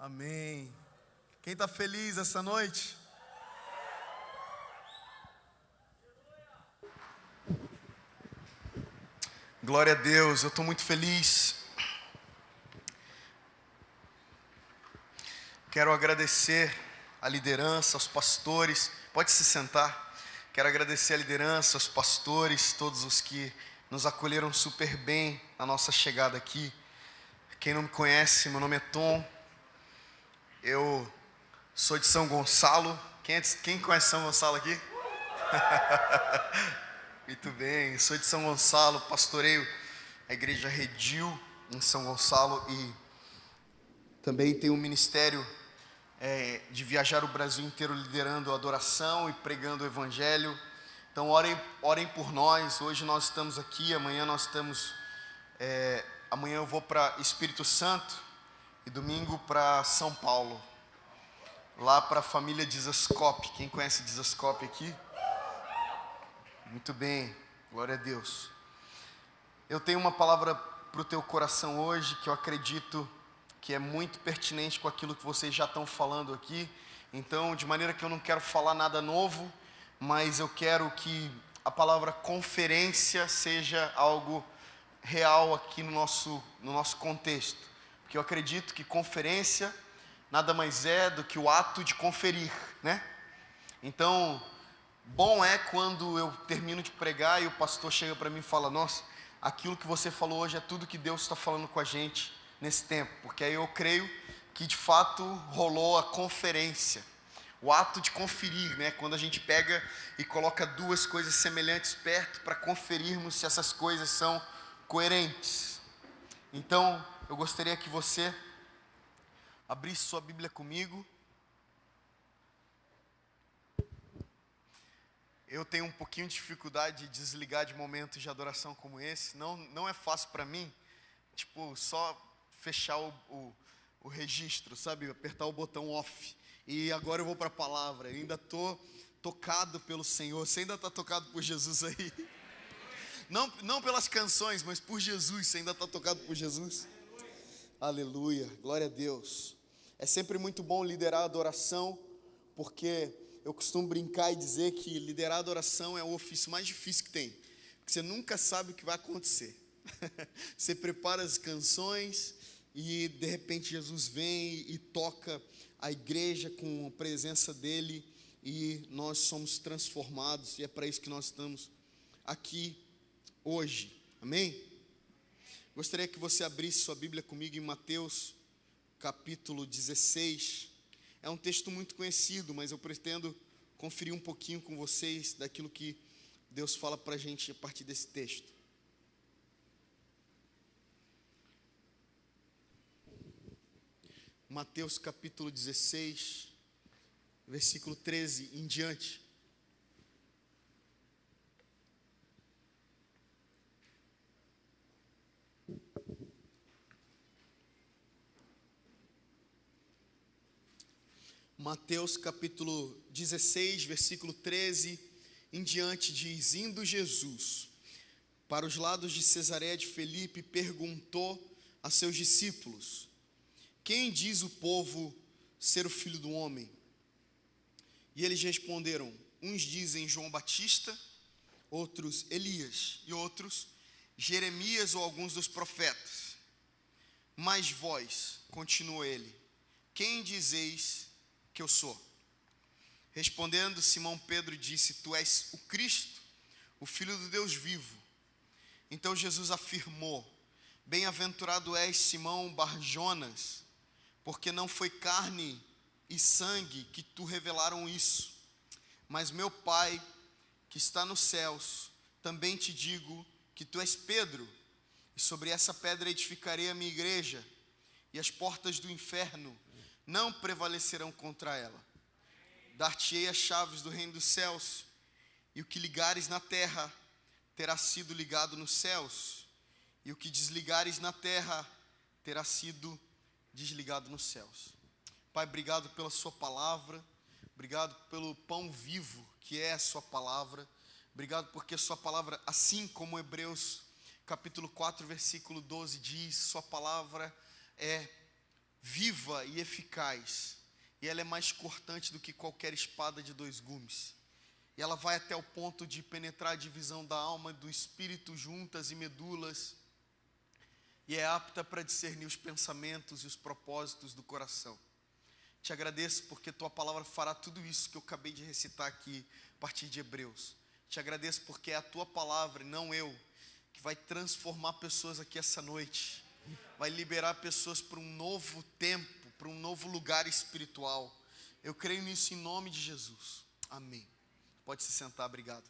Amém. Quem está feliz essa noite? Glória a Deus, eu estou muito feliz. Quero agradecer a liderança, aos pastores. Pode se sentar. Quero agradecer a liderança, aos pastores, todos os que nos acolheram super bem na nossa chegada aqui. Quem não me conhece, meu nome é Tom. Eu sou de São Gonçalo. Quem conhece São Gonçalo aqui? Muito bem, sou de São Gonçalo, pastoreio a igreja Redil em São Gonçalo e também tenho um ministério de viajar o Brasil inteiro liderando a adoração e pregando o evangelho. Então orem por nós. Hoje nós estamos aqui, amanhã nós estamos, amanhã eu vou para Espírito Santo e domingo para São Paulo, lá para a família Dizascope. Quem conhece Dizascope aqui? Muito bem, glória a Deus. Eu tenho uma palavra para o teu coração hoje que eu acredito que é muito pertinente com aquilo que vocês já estão falando aqui. Então, de maneira que eu não quero falar nada novo, mas eu quero que a palavra conferência seja algo real aqui no nosso contexto. Porque eu acredito que conferência nada mais é do que o ato de conferir, né? Então, bom é quando eu termino de pregar e o pastor chega para mim e fala: nossa, aquilo que você falou hoje é tudo que Deus está falando com a gente nesse tempo. Porque aí eu creio que de fato rolou a conferência, o ato de conferir, né? Quando a gente pega e coloca duas coisas semelhantes perto para conferirmos se essas coisas são coerentes. Então, eu gostaria que você abrisse sua Bíblia comigo. Eu tenho um pouquinho de dificuldade de desligar de momentos de adoração como esse. Não é fácil para mim, só fechar o registro, sabe? Apertar o botão off. E agora eu vou para a palavra. Eu ainda estou tocado pelo Senhor. Você ainda está tocado por Jesus aí? Não pelas canções, mas por Jesus. Você ainda está tocado por Jesus? Aleluia, glória a Deus. É sempre muito bom liderar a adoração, porque eu costumo brincar e dizer que liderar a adoração é o ofício mais difícil que tem, porque você nunca sabe o que vai acontecer. Você prepara as canções e de repente Jesus vem e toca a igreja com a presença dele e nós somos transformados, e é para isso que nós estamos aqui hoje, amém? Gostaria que você abrisse sua Bíblia comigo em Mateus capítulo 16. É um texto muito conhecido, mas eu pretendo conferir um pouquinho com vocês daquilo que Deus fala para a gente a partir desse texto. Mateus capítulo 16, versículo 13 em diante. Mateus capítulo 16, versículo 13 em diante diz: indo Jesus para os lados de Cesareia de Filipe, perguntou a seus discípulos: quem diz o povo ser o Filho do Homem? E eles responderam: uns dizem João Batista, outros Elias, e outros Jeremias ou alguns dos profetas. Mas vós, continuou ele, quem dizeis que eu sou? Respondendo, Simão Pedro disse: tu és o Cristo, o Filho do Deus vivo. Então Jesus afirmou: bem-aventurado és, Simão Barjonas, porque não foi carne e sangue que tu revelaram isso, mas meu Pai que está nos céus. Também te digo que tu és Pedro, e sobre essa pedra edificarei a minha igreja, e as portas do inferno não prevalecerão contra ela. Dar-te-ei as chaves do reino dos céus, e o que ligares na terra terá sido ligado nos céus, e o que desligares na terra terá sido desligado nos céus. Pai, obrigado pela sua palavra, obrigado pelo pão vivo que é a sua palavra, obrigado porque a sua palavra, assim como Hebreus capítulo 4, versículo 12 diz, sua palavra é viva viva e eficaz, e ela é mais cortante do que qualquer espada de 2 gumes. E ela vai até o ponto de penetrar a divisão da alma e do espírito, juntas e medulas, e é apta para discernir os pensamentos e os propósitos do coração. Te agradeço porque tua palavra fará tudo isso que eu acabei de recitar aqui, a partir de Hebreus. Te agradeço porque é a tua palavra, e não eu, que vai transformar pessoas aqui essa noite, vai liberar pessoas para um novo tempo, para um novo lugar espiritual. Eu creio nisso em nome de Jesus. Amém. Pode se sentar, obrigado.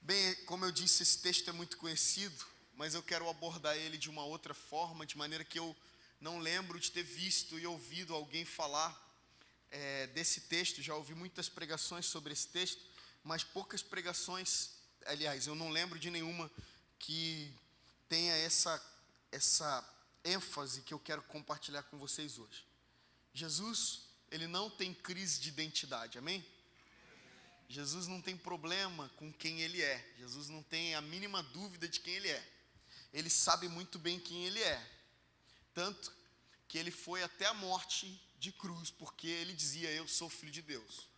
Bem, como eu disse, esse texto é muito conhecido, mas eu quero abordar ele de uma outra forma, de maneira que eu não lembro de ter visto e ouvido alguém falar desse texto. Já ouvi muitas pregações sobre esse texto, mas poucas pregações, aliás, eu não lembro de nenhuma que tenha essa ênfase que eu quero compartilhar com vocês hoje. Jesus, ele não tem crise de identidade, amém? Jesus não tem problema com quem ele é. Jesus não tem a mínima dúvida de quem ele é. Ele sabe muito bem quem ele é. Tanto que ele foi até a morte de cruz, porque ele dizia: eu sou filho de Deus.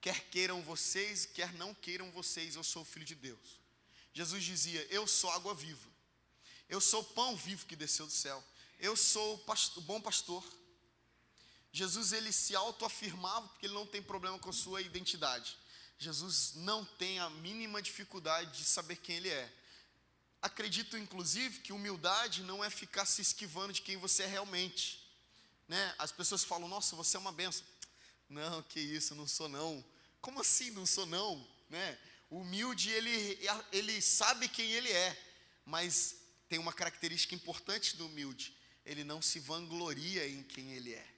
Quer queiram vocês, quer não queiram vocês, eu sou filho de Deus. Jesus dizia: eu sou água viva. Eu sou o pão vivo que desceu do céu. Eu sou o bom pastor. Jesus, ele se autoafirmava porque ele não tem problema com a sua identidade. Jesus não tem a mínima dificuldade de saber quem ele é. Acredito, inclusive, que humildade não é ficar se esquivando de quem você é realmente, né? As pessoas falam: nossa, você é uma bênção. Não, que isso, não sou não. Como assim não sou não? Né? O humilde, ele sabe quem ele é, mas tem uma característica importante do humilde: ele não se vangloria em quem ele é.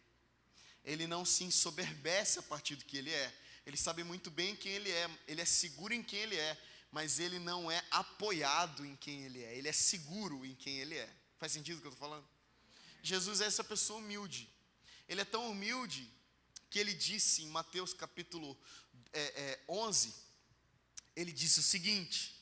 Ele não se ensoberbece a partir do que ele é. Ele sabe muito bem quem ele é seguro em quem ele é, mas ele não é apoiado em quem ele é seguro em quem ele é. Faz sentido o que eu estou falando? Jesus é essa pessoa humilde. Ele é tão humilde que ele disse em Mateus capítulo 11, ele disse o seguinte,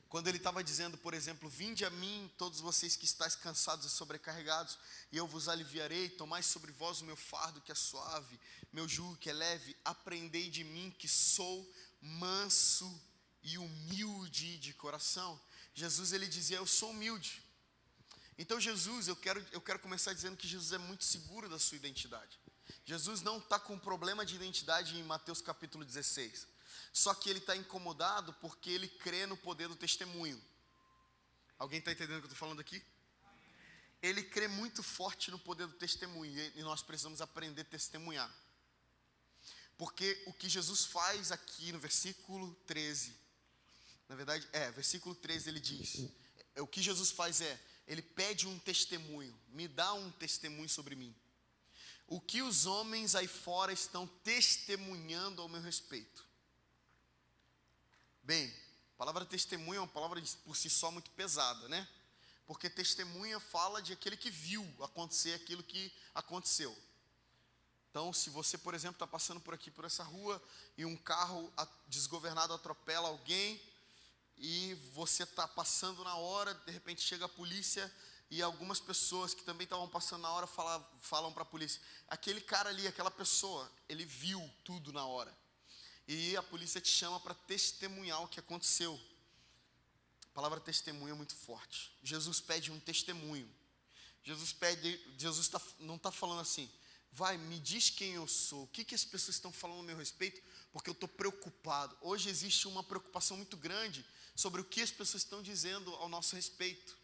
quando ele estava dizendo, por exemplo: vinde a mim, todos vocês que estáis cansados e sobrecarregados, e eu vos aliviarei. Tomai sobre vós o meu fardo que é suave, meu jugo que é leve. Aprendei de mim que sou manso e humilde de coração. Jesus, ele dizia: eu sou humilde. Então Jesus, eu quero começar dizendo que Jesus é muito seguro da sua identidade. Jesus não está com problema de identidade em Mateus capítulo 16. Só que ele está incomodado porque ele crê no poder do testemunho. Alguém está entendendo o que eu estou falando aqui? Ele crê muito forte no poder do testemunho, e nós precisamos aprender a testemunhar. Porque o que Jesus faz aqui no versículo 13, na verdade, versículo 13 ele diz, o que Jesus faz ele pede um testemunho: me dá um testemunho sobre mim. O que os homens aí fora estão testemunhando ao meu respeito? Bem, a palavra testemunha é uma palavra por si só muito pesada, né? Porque testemunha fala de aquele que viu acontecer aquilo que aconteceu. Então, se você, por exemplo, está passando por essa rua e um carro desgovernado atropela alguém, e você está passando na hora, de repente chega a polícia, e algumas pessoas que também estavam passando na hora falam para a polícia: aquele cara ali, aquela pessoa, ele viu tudo na hora. E a polícia te chama para testemunhar o que aconteceu. A palavra testemunho é muito forte. Jesus pede um testemunho. Jesus não está falando assim: vai, me diz quem eu sou, o que as pessoas estão falando a meu respeito, porque eu estou preocupado. Hoje existe uma preocupação muito grande sobre o que as pessoas estão dizendo ao nosso respeito.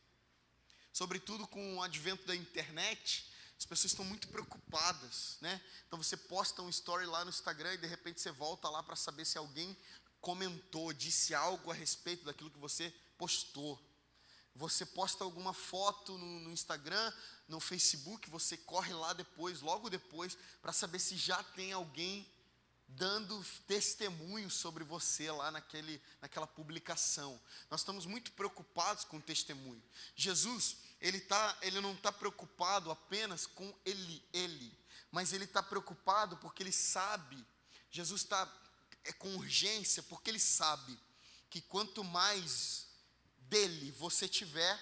Sobretudo com o advento da internet, as pessoas estão muito preocupadas, né? Então você posta um story lá no Instagram e de repente você volta lá para saber se alguém comentou, disse algo a respeito daquilo que você postou. Você posta alguma foto no Instagram, no Facebook, você corre lá logo depois, para saber se já tem alguém dando testemunho sobre você lá naquela publicação. Nós estamos muito preocupados com o testemunho. Jesus, ele não está preocupado apenas com ele, mas ele está preocupado porque ele sabe. Jesus está com urgência porque ele sabe que quanto mais dele você tiver,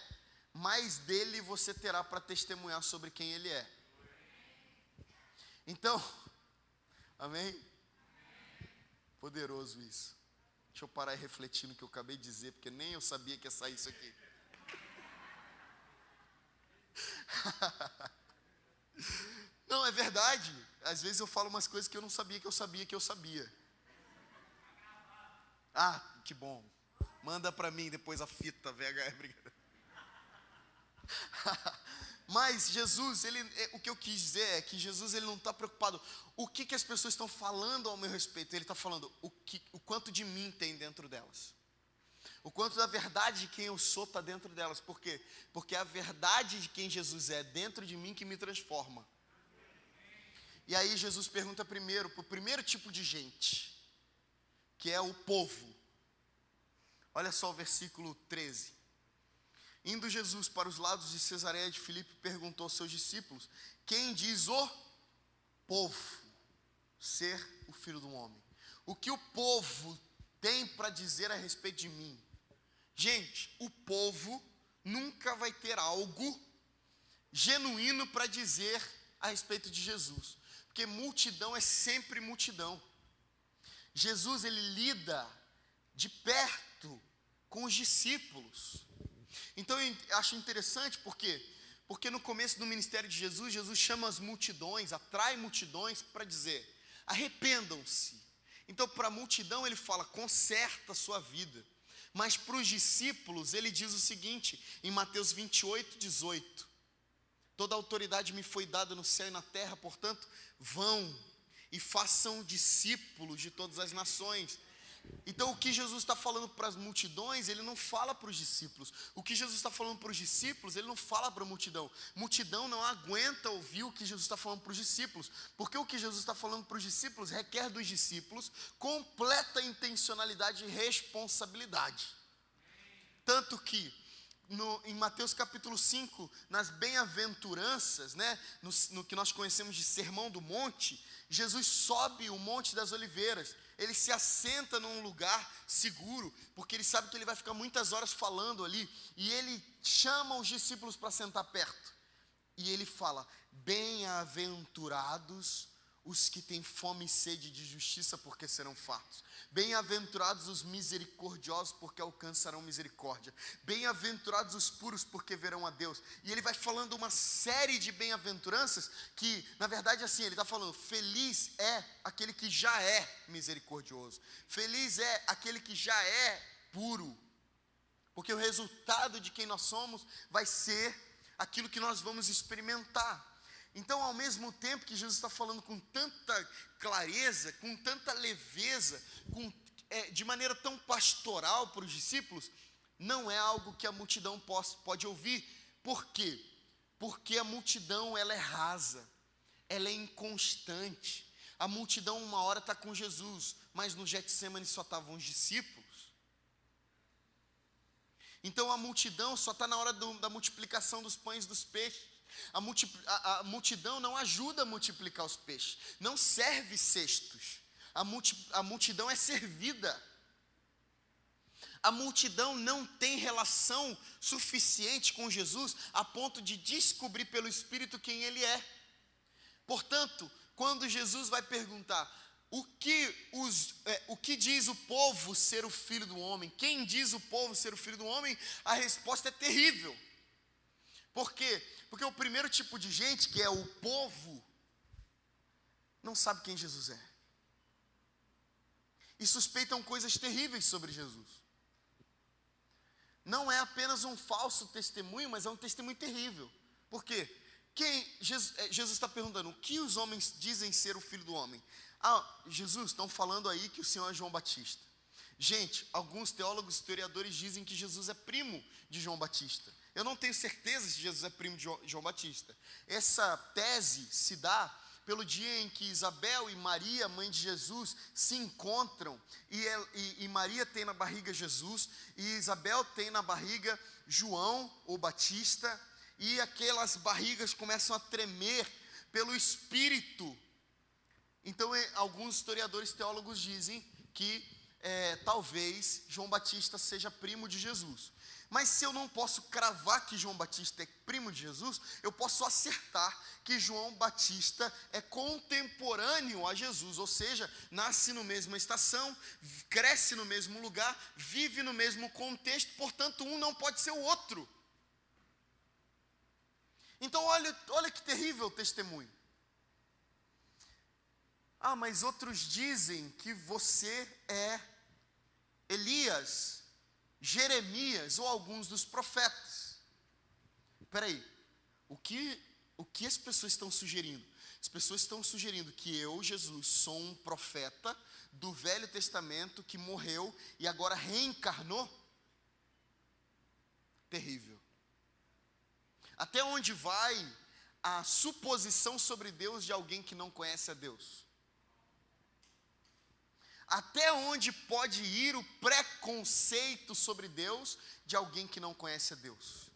mais dele você terá para testemunhar sobre quem ele é. Então, amém? Poderoso isso. Deixa eu parar e refletir no que eu acabei de dizer, porque nem eu sabia que ia sair isso aqui. Não, é verdade. Às vezes eu falo umas coisas que eu não sabia que eu sabia que eu sabia. Ah, que bom. Manda pra mim depois a fita VHS. Mas Jesus, o que eu quis dizer é que Jesus, ele não está preocupado. O que as pessoas estão falando ao meu respeito? Ele está falando o quanto de mim tem dentro delas. O quanto da verdade de quem eu sou está dentro delas. Por quê? Porque a verdade de quem Jesus é dentro de mim que me transforma. E aí Jesus pergunta primeiro, para o primeiro tipo de gente, que é o povo. Olha só o versículo 13. Indo Jesus para os lados de Cesareia de Filipe, perguntou aos seus discípulos: quem diz o povo ser o Filho do Homem? O que o povo tem para dizer a respeito de mim? Gente, o povo nunca vai ter algo genuíno para dizer a respeito de Jesus, porque multidão é sempre multidão. Jesus, ele lida de perto com os discípulos. Então eu acho interessante porque no começo do ministério de Jesus, Jesus chama as multidões, atrai multidões para dizer: arrependam-se. Então para a multidão ele fala: conserta a sua vida. Mas para os discípulos ele diz o seguinte, em Mateus 28, 18: toda autoridade me foi dada no céu e na terra, portanto, vão e façam discípulos de todas as nações. Então o que Jesus está falando para as multidões, ele não fala para os discípulos. O que Jesus está falando para os discípulos, ele não fala para a multidão. Multidão não aguenta ouvir o que Jesus está falando para os discípulos, porque o que Jesus está falando para os discípulos requer dos discípulos completa intencionalidade e responsabilidade. Tanto que em Mateus capítulo 5, nas bem-aventuranças, né, no que nós conhecemos de Sermão do Monte, Jesus sobe o Monte das Oliveiras. Ele se assenta num lugar seguro, porque ele sabe que ele vai ficar muitas horas falando ali, e ele chama os discípulos para sentar perto, e ele fala: bem-aventurados os que têm fome e sede de justiça, porque serão fartos. Bem-aventurados os misericordiosos, porque alcançarão misericórdia. Bem-aventurados os puros, porque verão a Deus. E ele vai falando uma série de bem-aventuranças que, na verdade, assim, ele está falando: feliz é aquele que já é misericordioso. Feliz é aquele que já é puro. Porque o resultado de quem nós somos vai ser aquilo que nós vamos experimentar. Então, ao mesmo tempo que Jesus está falando com tanta clareza, com tanta leveza, de maneira tão pastoral para os discípulos, não é algo que a multidão pode ouvir. Por quê? Porque a multidão, ela é rasa, ela é inconstante. A multidão uma hora está com Jesus, mas no Getsemane só estavam os discípulos. Então a multidão só está na hora da multiplicação dos pães e dos peixes. A multidão não ajuda a multiplicar os peixes, não serve cestos. A multidão é servida. A multidão não tem relação suficiente com Jesus a ponto de descobrir pelo Espírito quem Ele é. Portanto, quando Jesus vai perguntar: o que diz o povo ser o Filho do Homem? Quem diz o povo ser o Filho do Homem? A resposta é terrível. Por quê? Porque o primeiro tipo de gente, que é o povo, não sabe quem Jesus é. E suspeitam coisas terríveis sobre Jesus. Não é apenas um falso testemunho, mas é um testemunho terrível. Por quê? Jesus está perguntando: o que os homens dizem ser o Filho do Homem? Jesus, estão falando aí que o Senhor é João Batista. Gente, alguns teólogos e historiadores dizem que Jesus é primo de João Batista. Eu não tenho certeza se Jesus é primo de João Batista. Essa tese se dá pelo dia em que Isabel e Maria, mãe de Jesus, se encontram, e Maria tem na barriga Jesus, e Isabel tem na barriga João, ou Batista, e aquelas barrigas começam a tremer pelo Espírito. Então, alguns historiadores teólogos dizem que talvez João Batista seja primo de Jesus. Mas se eu não posso cravar que João Batista é primo de Jesus, eu posso acertar que João Batista é contemporâneo a Jesus, ou seja, nasce na mesma estação, cresce no mesmo lugar, vive no mesmo contexto, portanto, um não pode ser o outro. Então, olha que terrível testemunho. Ah, mas outros dizem que você é Elias, Jeremias ou alguns dos profetas. Espera aí, o que as pessoas estão sugerindo? As pessoas estão sugerindo que eu, Jesus, sou um profeta do Velho Testamento que morreu e agora reencarnou? Terrível. Até onde vai a suposição sobre Deus de alguém que não conhece a Deus? Até onde pode ir o preconceito sobre Deus de alguém que não conhece a Deus?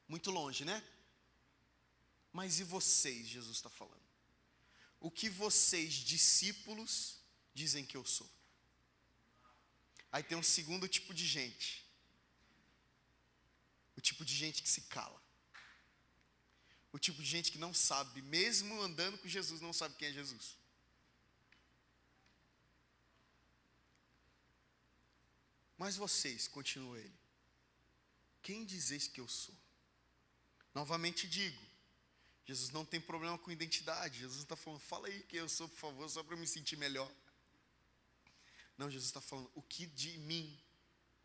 Muito longe, né? Mas e vocês, Jesus está falando? O que vocês, discípulos, dizem que eu sou? Aí tem um segundo tipo de gente. O tipo de gente que se cala. O tipo de gente que não sabe, mesmo andando com Jesus, não sabe quem é Jesus. Mas vocês, continua ele, quem dizeis que eu sou? Novamente digo, Jesus não tem problema com identidade. Jesus está falando, fala aí quem eu sou, por favor, só para eu me sentir melhor. Não, Jesus está falando, o que de mim,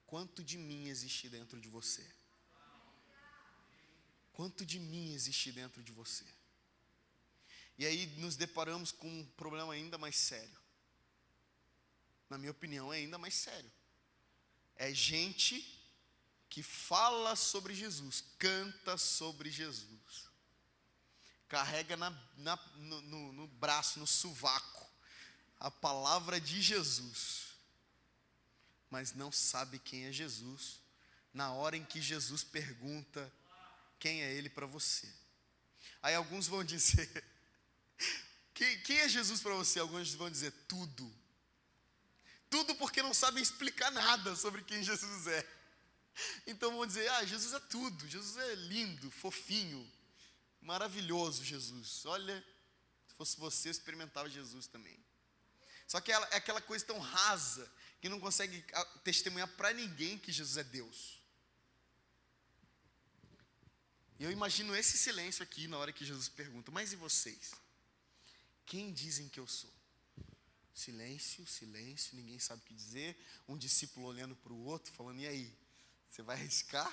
quanto de mim existe dentro de você? Quanto de mim existe dentro de você? E aí nos deparamos com um problema ainda mais sério. Na minha opinião, é ainda mais sério. É gente que fala sobre Jesus, canta sobre Jesus, carrega no braço, no sovaco, a palavra de Jesus, mas não sabe quem é Jesus, na hora em que Jesus pergunta quem é Ele para você. Aí alguns vão dizer, quem é Jesus para você? Alguns vão dizer, tudo. Tudo porque não sabem explicar nada sobre quem Jesus é. Então vão dizer, Jesus é tudo, Jesus é lindo, fofinho, maravilhoso Jesus. Olha, se fosse você, eu experimentava Jesus também. Só que é aquela coisa tão rasa, que não consegue testemunhar para ninguém que Jesus é Deus. E eu imagino esse silêncio aqui, na hora que Jesus pergunta, mas e vocês? Quem dizem que eu sou? Silêncio, silêncio, ninguém sabe o que dizer. Um discípulo olhando para o outro, falando, e aí, você vai arriscar?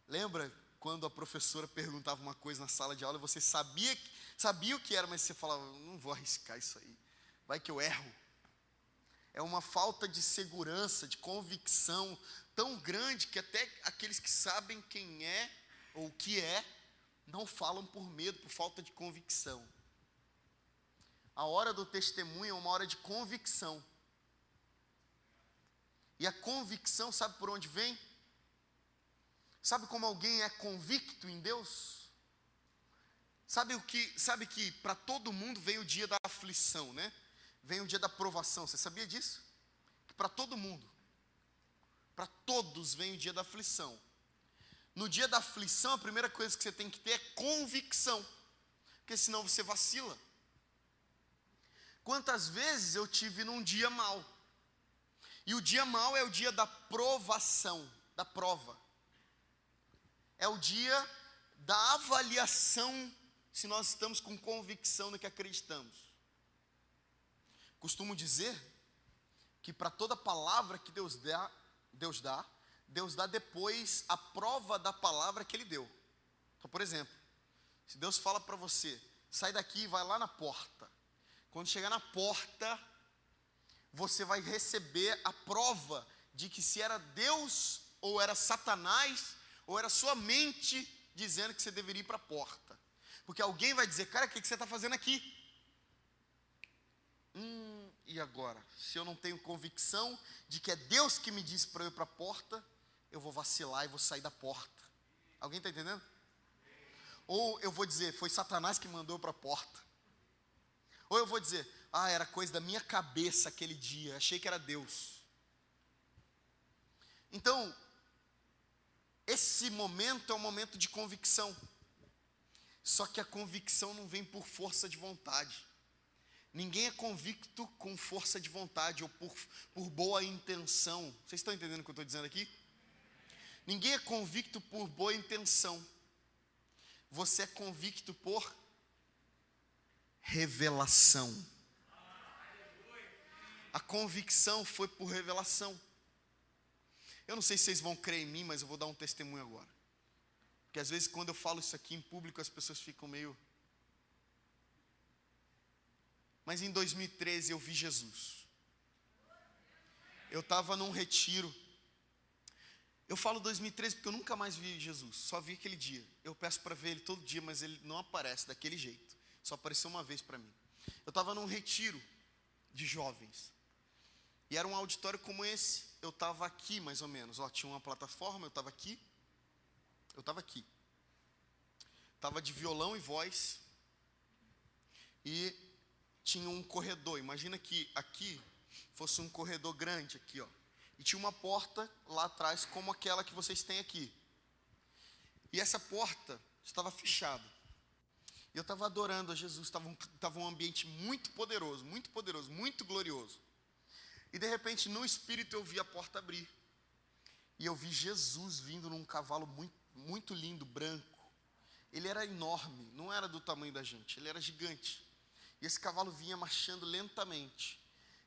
Lembra quando a professora perguntava uma coisa na sala de aula, você sabia o que era, mas você falava, não vou arriscar isso aí, vai que eu erro. É uma falta de segurança, de convicção tão grande que até aqueles que sabem quem é ou o que é, não falam por medo, por falta de convicção. A hora do testemunho é uma hora de convicção. E a convicção, sabe por onde vem? Sabe como alguém é convicto em Deus? Sabe que para todo mundo vem o dia da aflição, né? Vem o dia da provação. Você sabia disso? Que para todo mundo, para todos vem o dia da aflição. No dia da aflição, a primeira coisa que você tem que ter é convicção, porque senão você vacila. Quantas vezes eu tive num dia mau? E o dia mau é o dia da provação, da prova. É o dia da avaliação, se nós estamos com convicção no que acreditamos. Costumo dizer que para toda palavra que Deus dá depois a prova da palavra que Ele deu. Então, por exemplo, se Deus fala para você, sai daqui e vai lá na porta. Quando chegar na porta, você vai receber a prova de que se era Deus, ou era Satanás, ou era sua mente dizendo que você deveria ir para a porta. Porque alguém vai dizer, cara, o que você está fazendo aqui? E agora? Se eu não tenho convicção de que é Deus que me disse para eu ir para a porta, eu vou vacilar e vou sair da porta. Alguém está entendendo? Ou eu vou dizer, foi Satanás que mandou para a porta. Ou eu vou dizer, era coisa da minha cabeça aquele dia, achei que era Deus. Então, esse momento é um momento de convicção. Só que a convicção não vem por força de vontade. Ninguém é convicto com força de vontade ou por boa intenção. Vocês estão entendendo o que eu estou dizendo aqui? Ninguém é convicto por boa intenção. Você é convicto por revelação. A convicção foi por revelação. Eu não sei se vocês vão crer em mim, mas eu vou dar um testemunho agora. Porque às vezes quando eu falo isso aqui em público, as pessoas ficam meio... Mas em 2013 eu vi Jesus. Eu estava num retiro. Eu falo 2013 porque eu nunca mais vi Jesus, só vi aquele dia. Eu peço para ver ele todo dia, mas ele não aparece daquele jeito. Só apareceu uma vez para mim. Eu estava num retiro de jovens. E era um auditório como esse. Eu estava aqui mais ou menos. Tinha uma plataforma, eu estava aqui. Estava de violão e voz. E tinha um corredor. Imagina que aqui fosse um corredor grande aqui, ó. E tinha uma porta lá atrás, como aquela que vocês têm aqui. E essa porta estava fechada. E eu estava adorando a Jesus. Estava um ambiente muito poderoso, muito glorioso. E de repente, no Espírito, eu vi a porta abrir. E eu vi Jesus vindo num cavalo muito, muito lindo, branco. Ele era enorme, não era do tamanho da gente, ele era gigante. E esse cavalo vinha marchando lentamente.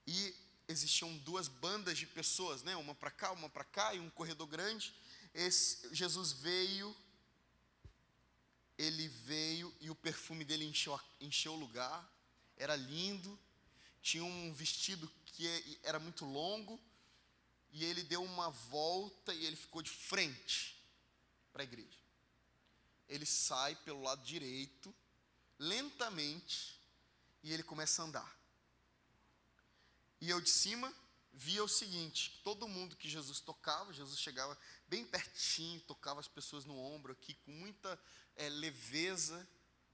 E existiam duas bandas de pessoas, né? Uma para cá, e um corredor grande. Jesus veio, e o perfume dele encheu o lugar. Era lindo, tinha um vestido que era muito longo, e ele deu uma volta e ele ficou de frente para a igreja. Ele sai pelo lado direito, lentamente, e ele começa a andar. E eu de cima via o seguinte: todo mundo que Jesus tocava, Jesus chegava bem pertinho, tocava as pessoas no ombro aqui, com muita leveza,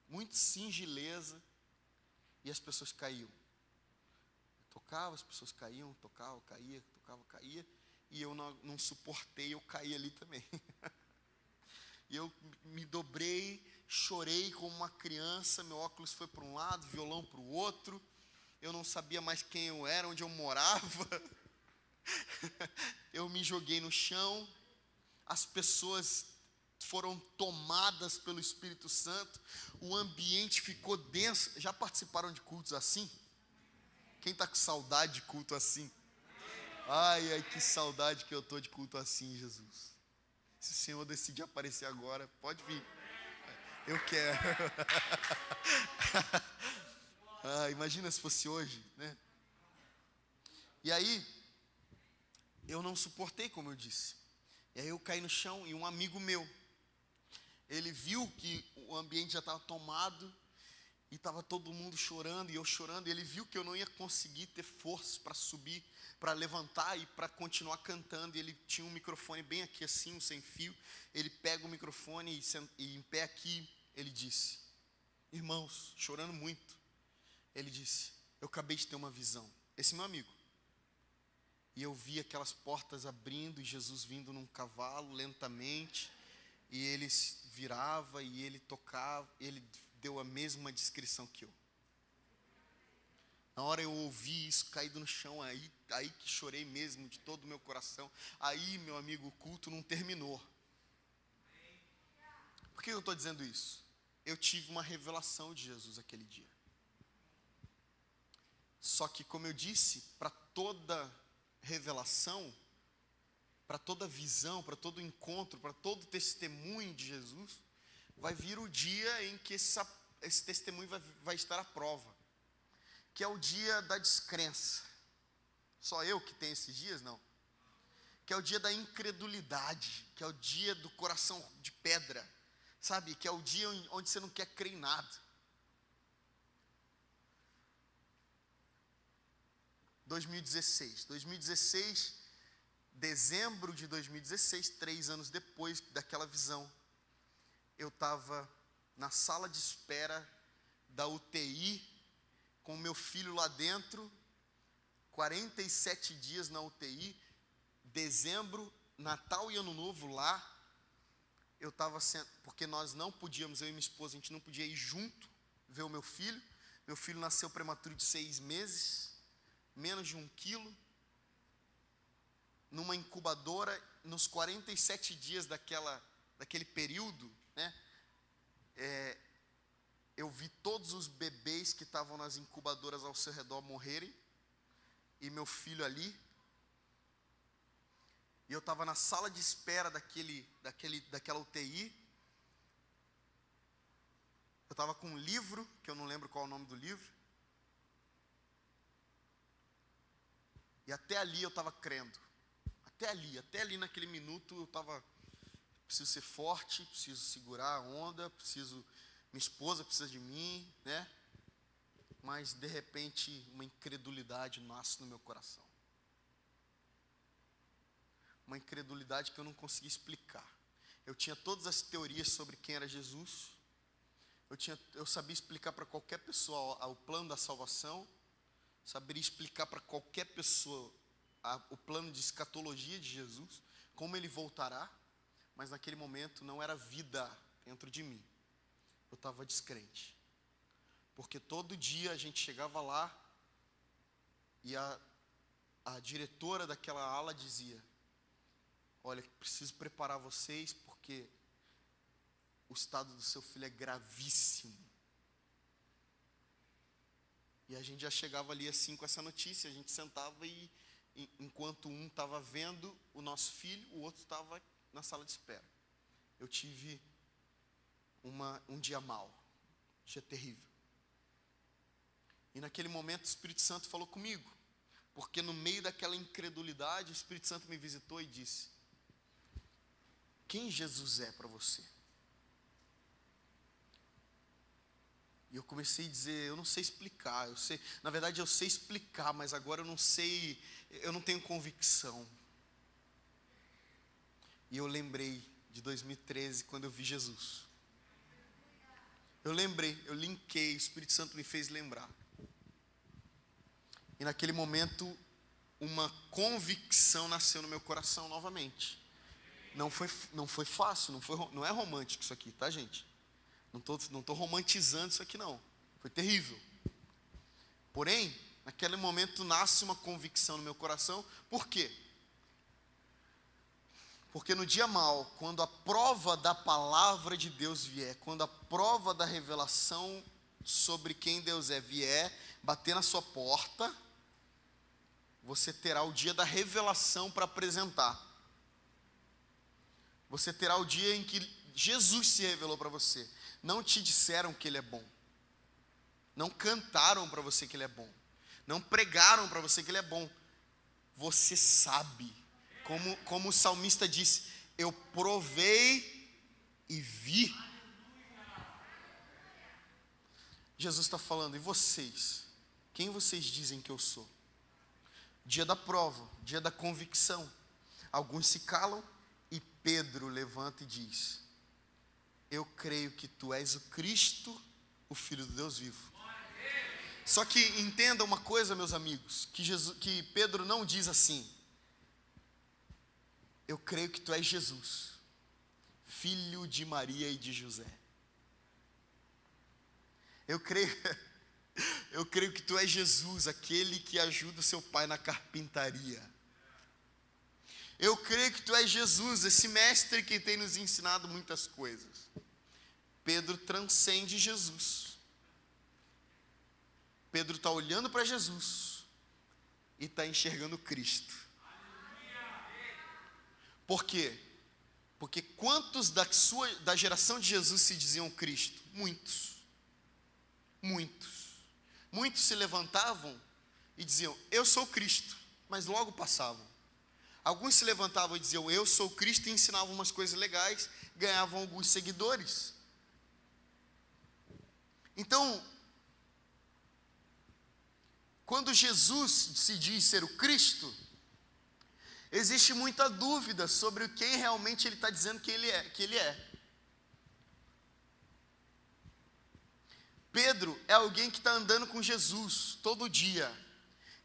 muita singeleza, e as pessoas caíam. Tocava, as pessoas caíam, tocava, caía, e eu não suportei, eu caí ali também. E eu me dobrei, chorei como uma criança, meu óculos foi para um lado, violão para o outro. Eu não sabia mais quem eu era, onde eu morava. Eu me joguei no chão. As pessoas foram tomadas pelo Espírito Santo. O ambiente ficou denso. Já participaram de cultos assim? Quem está com saudade de culto assim? Ai, que saudade que eu estou de culto assim, Jesus. Se o Senhor decidir aparecer agora, pode vir. Eu quero. Imagina se fosse hoje, né? E aí, eu não suportei, como eu disse. E aí eu caí no chão, e um amigo meu, ele viu que o ambiente já estava tomado, e estava todo mundo chorando, e eu chorando, e ele viu que eu não ia conseguir ter forças para subir, para levantar e para continuar cantando. E ele tinha um microfone bem aqui assim, um sem fio. Ele pega o microfone e em pé aqui, ele disse: irmãos, chorando muito, ele disse: eu acabei de ter uma visão. Esse meu amigo. E eu vi aquelas portas abrindo e Jesus vindo num cavalo lentamente, e ele virava e ele tocava. Ele deu a mesma descrição que eu. Na hora eu ouvi isso, caído no chão, aí que chorei mesmo de todo o meu coração. Aí, meu amigo, o culto não terminou. Por que eu estou dizendo isso? Eu tive uma revelação de Jesus aquele dia. Só que, como eu disse, para toda revelação, para toda visão, para todo encontro, para todo testemunho de Jesus, vai vir o dia em que esse testemunho vai estar à prova, que é o dia da descrença. Só eu que tenho esses dias? Não. Que é o dia da incredulidade, que é o dia do coração de pedra, sabe? Que é o dia onde você não quer crer em nada. 2016, dezembro de 2016, 3 anos depois daquela visão, eu estava na sala de espera da UTI, com meu filho lá dentro, 47 dias na UTI, dezembro, Natal e Ano Novo lá, eu estava sendo, porque nós não podíamos, eu e minha esposa, a gente não podia ir junto ver o meu filho. Meu filho nasceu prematuro de 6 meses, menos de 1 quilo, numa incubadora, nos 47 dias daquele período, né? Eu vi todos os bebês que estavam nas incubadoras ao seu redor morrerem, e meu filho ali, e eu estava na sala de espera daquela UTI, eu estava com um livro, que eu não lembro qual é o nome do livro, e até ali eu estava crendo, até ali naquele minuto eu estava, preciso ser forte, preciso segurar a onda, minha esposa precisa de mim, né? Mas de repente uma incredulidade nasce no meu coração. Uma incredulidade que eu não conseguia explicar. Eu tinha todas as teorias sobre quem era Jesus. Eu sabia explicar para qualquer pessoa o plano da salvação. Saberia explicar para qualquer pessoa o plano de escatologia de Jesus, como ele voltará. Mas naquele momento não era vida dentro de mim. Eu estava descrente. Porque todo dia a gente chegava lá e a diretora daquela ala dizia: olha, preciso preparar vocês porque o estado do seu filho é gravíssimo. E a gente já chegava ali assim com essa notícia, a gente sentava e enquanto um estava vendo o nosso filho, o outro estava na sala de espera. Eu tive um dia mau, um dia terrível. E naquele momento o Espírito Santo falou comigo, porque no meio daquela incredulidade, o Espírito Santo me visitou e disse: quem Jesus é para você? E eu comecei a dizer: eu não sei explicar, na verdade eu sei explicar, mas agora eu não sei, eu não tenho convicção. E eu lembrei de 2013, quando eu vi Jesus. Eu linkei, o Espírito Santo me fez lembrar. E naquele momento, uma convicção nasceu no meu coração novamente. Não foi fácil, não é romântico isso aqui, tá, gente? Não tô romantizando isso aqui, não. Foi terrível. Porém, naquele momento nasce uma convicção no meu coração. Por quê? Porque no dia mau, quando a prova da palavra de Deus vier, quando a prova da revelação sobre quem Deus é vier, bater na sua porta, você terá o dia da revelação para apresentar. Você terá o dia em que Jesus se revelou para você. Não te disseram que Ele é bom. Não cantaram para você que Ele é bom. Não pregaram para você que Ele é bom. Você sabe. Como o salmista disse: eu provei e vi. Jesus está falando: e vocês? Quem vocês dizem que eu sou? Dia da prova, dia da convicção. Alguns se calam e Pedro levanta e diz: eu creio que tu és o Cristo, o Filho do Deus vivo. Só que entenda uma coisa, meus amigos, que Pedro não diz assim: eu creio que tu és Jesus, filho de Maria e de José. Eu creio que tu és Jesus, aquele que ajuda o seu pai na carpintaria. Eu creio que tu és Jesus, esse mestre que tem nos ensinado muitas coisas. Pedro transcende Jesus. Pedro está olhando para Jesus e está enxergando Cristo. Por quê? Porque quantos da geração de Jesus se diziam Cristo? Muitos. Muitos se levantavam e diziam: eu sou Cristo, mas logo passavam. Alguns se levantavam e diziam: eu sou Cristo, e ensinavam umas coisas legais, ganhavam alguns seguidores. Então, quando Jesus se diz ser o Cristo, existe muita dúvida sobre quem realmente ele está dizendo que ele é. Pedro é alguém que está andando com Jesus todo dia.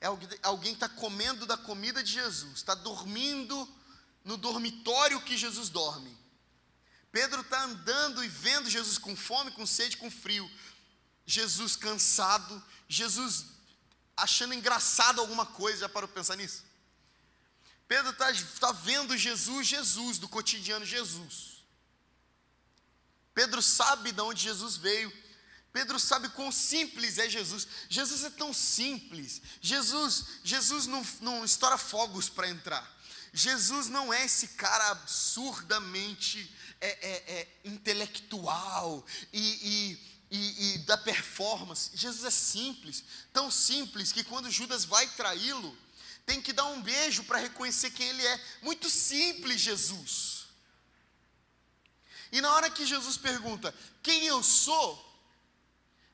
É alguém que está comendo da comida de Jesus. Está dormindo no dormitório que Jesus dorme. Pedro está andando e vendo Jesus com fome, com sede, com frio. Jesus cansado, Jesus achando engraçado alguma coisa. Já parou para pensar nisso? Pedro está vendo Jesus, do cotidiano Jesus. Pedro sabe de onde Jesus veio. Pedro sabe quão simples é Jesus. Jesus é tão simples. Jesus não estoura fogos para entrar. Jesus não é esse cara absurdamente intelectual e da performance. Jesus é simples, tão simples que quando Judas vai traí-lo, tem que dar um beijo para reconhecer quem ele é. Muito simples, Jesus. E na hora que Jesus pergunta quem eu sou,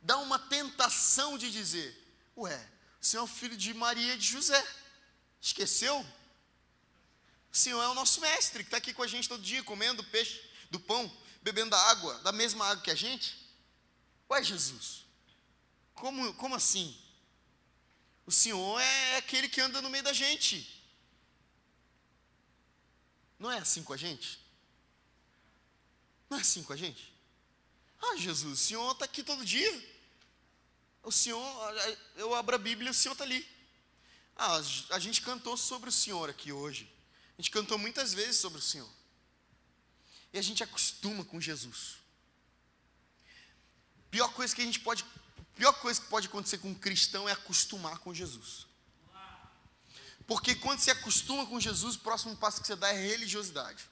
dá uma tentação de dizer: ué, o Senhor é o filho de Maria e de José, esqueceu? O Senhor é o nosso mestre, que está aqui com a gente todo dia, comendo peixe do pão, bebendo da água, da mesma água que a gente. Ué, Jesus, como assim? O Senhor é aquele que anda no meio da gente. Não é assim com a gente? Não é assim com a gente? Ah, Jesus, o Senhor está aqui todo dia. O Senhor, eu abro a Bíblia e o Senhor está ali. Ah, a gente cantou sobre o Senhor aqui hoje. A gente cantou muitas vezes sobre o Senhor. E a gente acostuma com Jesus. Pior coisa que pode acontecer com um cristão é acostumar com Jesus. Porque quando você acostuma com Jesus, o próximo passo que você dá é religiosidade.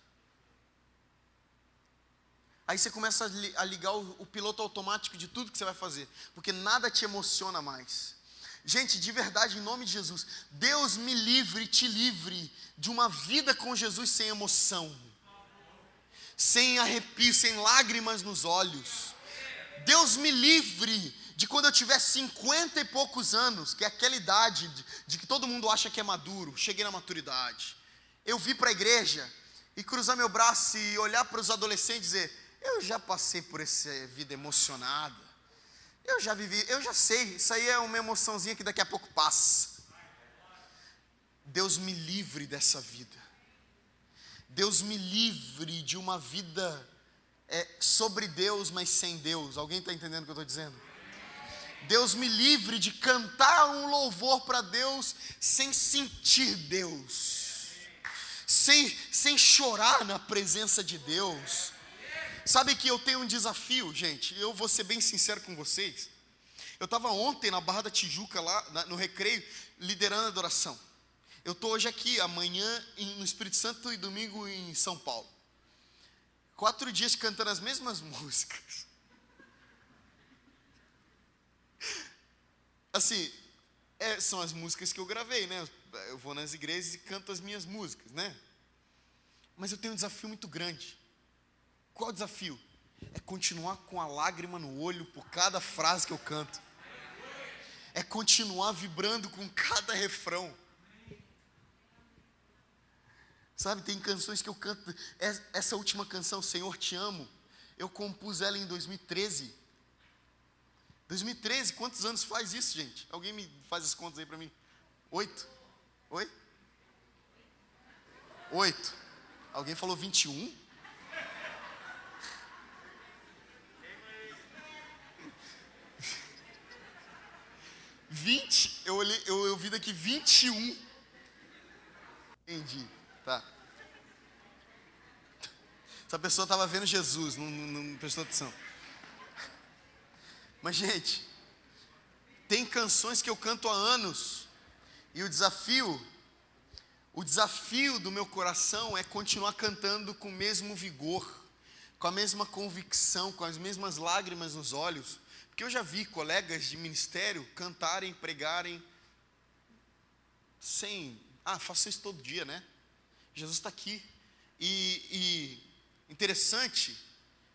Aí você começa a ligar o piloto automático de tudo que você vai fazer, porque nada te emociona mais. Gente, de verdade, em nome de Jesus, Deus me livre, te livre de uma vida com Jesus sem emoção, sem arrepio, sem lágrimas nos olhos. Deus me livre de quando eu tiver 50 e poucos anos, que é aquela idade de que todo mundo acha que é maduro, cheguei na maturidade. Eu vir para a igreja e cruzar meu braço e olhar para os adolescentes e dizer: eu já passei por essa vida emocionada, eu já vivi, eu já sei, isso aí é uma emoçãozinha que daqui a pouco passa. Deus me livre dessa vida. Deus me livre de uma vida sobre Deus, mas sem Deus. Alguém está entendendo o que eu estou dizendo? Deus me livre de cantar um louvor para Deus sem sentir Deus, sem chorar na presença de Deus. Sabe que eu tenho um desafio, gente, eu vou ser bem sincero com vocês. Eu estava ontem na Barra da Tijuca, lá no Recreio, liderando a adoração. Eu estou hoje aqui, amanhã no Espírito Santo e domingo em São Paulo. 4 dias cantando as mesmas músicas. Assim, são as músicas que eu gravei, né? Eu vou nas igrejas e canto as minhas músicas, né? Mas eu tenho um desafio muito grande. Qual o desafio? É continuar com a lágrima no olho por cada frase que eu canto. É continuar vibrando com cada refrão. Sabe, tem canções que eu canto. Essa última canção, Senhor Te Amo, eu compus ela em 2013. 2013, quantos anos faz isso, gente? Alguém me faz as contas aí pra mim? 8? Oi? 8. Alguém falou 21? 20, eu vi daqui 21. Entendi, tá. Essa pessoa estava vendo Jesus, não prestou atenção. Mas, gente, tem canções que eu canto há anos, e o desafio do meu coração é continuar cantando com o mesmo vigor, com a mesma convicção, com as mesmas lágrimas nos olhos. Porque eu já vi colegas de ministério cantarem, pregarem, faço isso todo dia, né? Jesus está aqui. E interessante,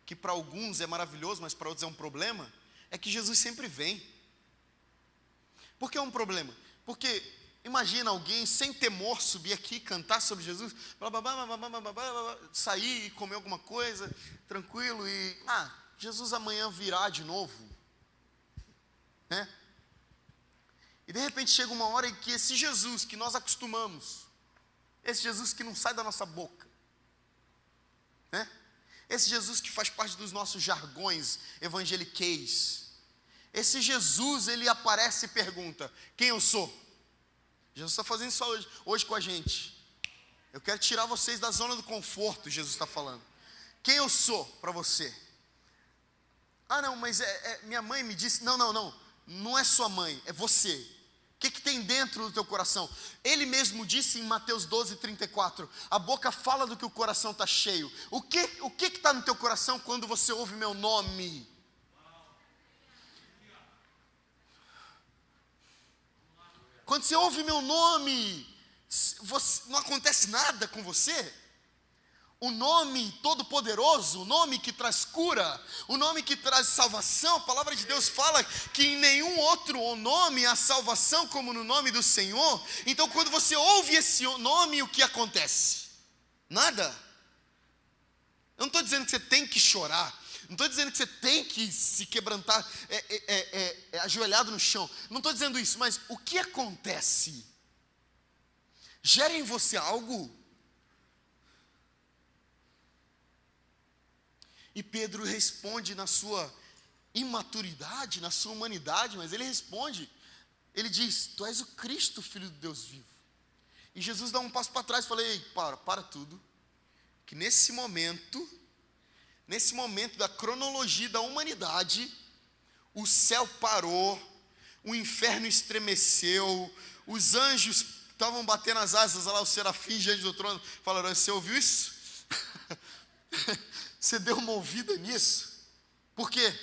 que para alguns é maravilhoso, mas para outros é um problema, é que Jesus sempre vem. Por que é um problema? Porque imagina alguém sem temor subir aqui, cantar sobre Jesus, sair e comer alguma coisa, tranquilo, e Jesus amanhã virá de novo. Né? E de repente chega uma hora em que esse Jesus que nós acostumamos, esse Jesus que não sai da nossa boca, né? Esse Jesus que faz parte dos nossos jargões evangeliqueis. Esse Jesus, ele aparece e pergunta: quem eu sou? Jesus está fazendo isso hoje com a gente. Eu quero tirar vocês da zona do conforto, Jesus está falando. Quem eu sou para você? Ah não, mas minha mãe me disse. Não é sua mãe, é você. O que tem dentro do teu coração? Ele mesmo disse em Mateus 12:34, a boca fala do que o coração está cheio. O que está no teu coração quando você ouve meu nome? Quando você ouve meu nome, não acontece nada com você? O nome todo-poderoso, o nome que traz cura, o nome que traz salvação. A palavra de Deus fala que em nenhum outro nome há salvação como no nome do Senhor. Então quando você ouve esse nome, o que acontece? Nada. Eu não estou dizendo que você tem que chorar, não estou dizendo que você tem que se quebrantar ajoelhado no chão, não estou dizendo isso, mas o que acontece? Gera em você algo? E Pedro responde na sua imaturidade, na sua humanidade, mas ele responde, ele diz: tu és o Cristo, Filho de Deus vivo. E Jesus dá um passo para trás e fala: ei, para tudo, que nesse momento da cronologia da humanidade, o céu parou, o inferno estremeceu, os anjos estavam batendo as asas lá, os serafins diante do trono, falaram: você ouviu isso? Você deu uma ouvida nisso? Por quê?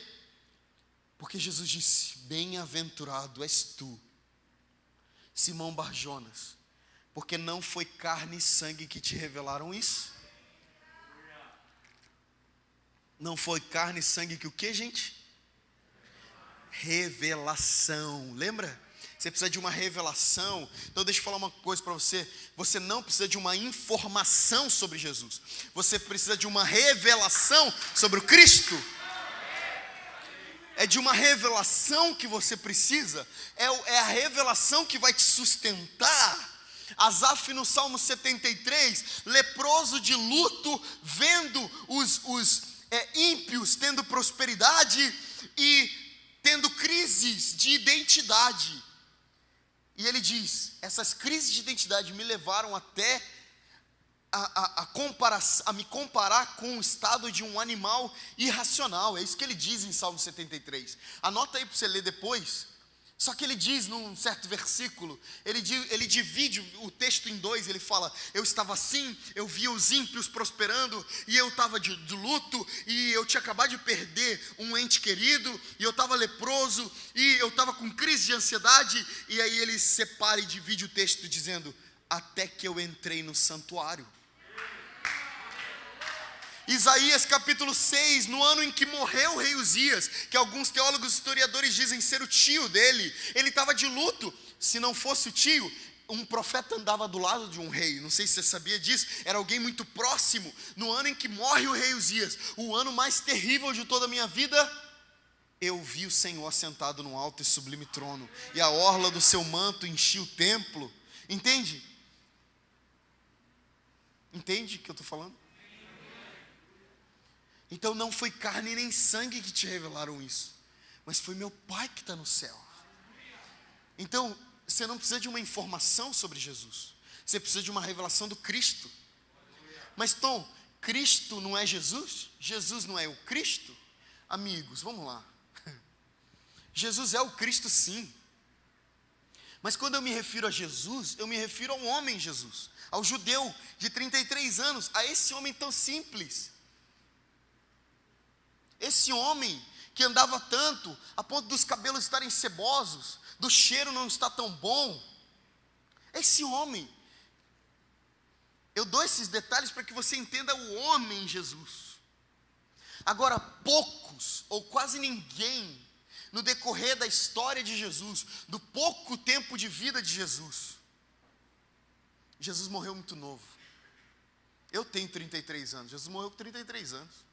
Porque Jesus disse: bem-aventurado és tu, Simão Barjonas, porque não foi carne e sangue que te revelaram isso. Não foi carne e sangue que o que, gente? Revelação. Lembra? Você precisa de uma revelação. Então deixa eu falar uma coisa para você. Você não precisa de uma informação sobre Jesus. Você precisa de uma revelação sobre o Cristo. É de uma revelação que você precisa. É a revelação que vai te sustentar. Asaf no Salmo 73, leproso de luto, vendo os ímpios tendo prosperidade e tendo crises de identidade. E ele diz: essas crises de identidade me levaram até a me comparar com o estado de um animal irracional. É isso que ele diz em Salmo 73. Anota aí para você ler depois. Só que ele diz num certo versículo, ele divide o texto em dois. Ele fala: eu estava assim, eu via os ímpios prosperando, e eu estava de luto, e eu tinha acabado de perder um ente querido, e eu estava leproso, e eu estava com crise de ansiedade. E aí ele separa e divide o texto dizendo: até que eu entrei no santuário. Isaías capítulo 6, no ano em que morreu o rei Uzias, que alguns teólogos e historiadores dizem ser o tio dele, ele estava de luto. Se não fosse o tio, um profeta andava do lado de um rei, não sei se você sabia disso, era alguém muito próximo. No ano em que morre o rei Uzias, o ano mais terrível de toda a minha vida, eu vi o Senhor sentado num alto e sublime trono, e a orla do seu manto enchia o templo. Entende? Entende o que eu estou falando? Então não foi carne nem sangue que te revelaram isso, mas foi meu Pai que está no céu. Então você não precisa de uma informação sobre Jesus, você precisa de uma revelação do Cristo. Mas Tom, Cristo não é Jesus? Jesus não é o Cristo? Amigos, vamos lá. Jesus é o Cristo, sim. Mas quando eu me refiro a Jesus, eu me refiro ao homem Jesus, ao judeu de 33 anos, a esse homem tão simples. Esse homem que andava tanto, a ponto dos cabelos estarem cebosos, do cheiro não estar tão bom. Esse homem. Eu dou esses detalhes para que você entenda o homem Jesus. Agora, poucos, ou quase ninguém, no decorrer da história de Jesus, do pouco tempo de vida de Jesus, Jesus morreu muito novo. Eu tenho 33 anos, Jesus morreu com 33 anos.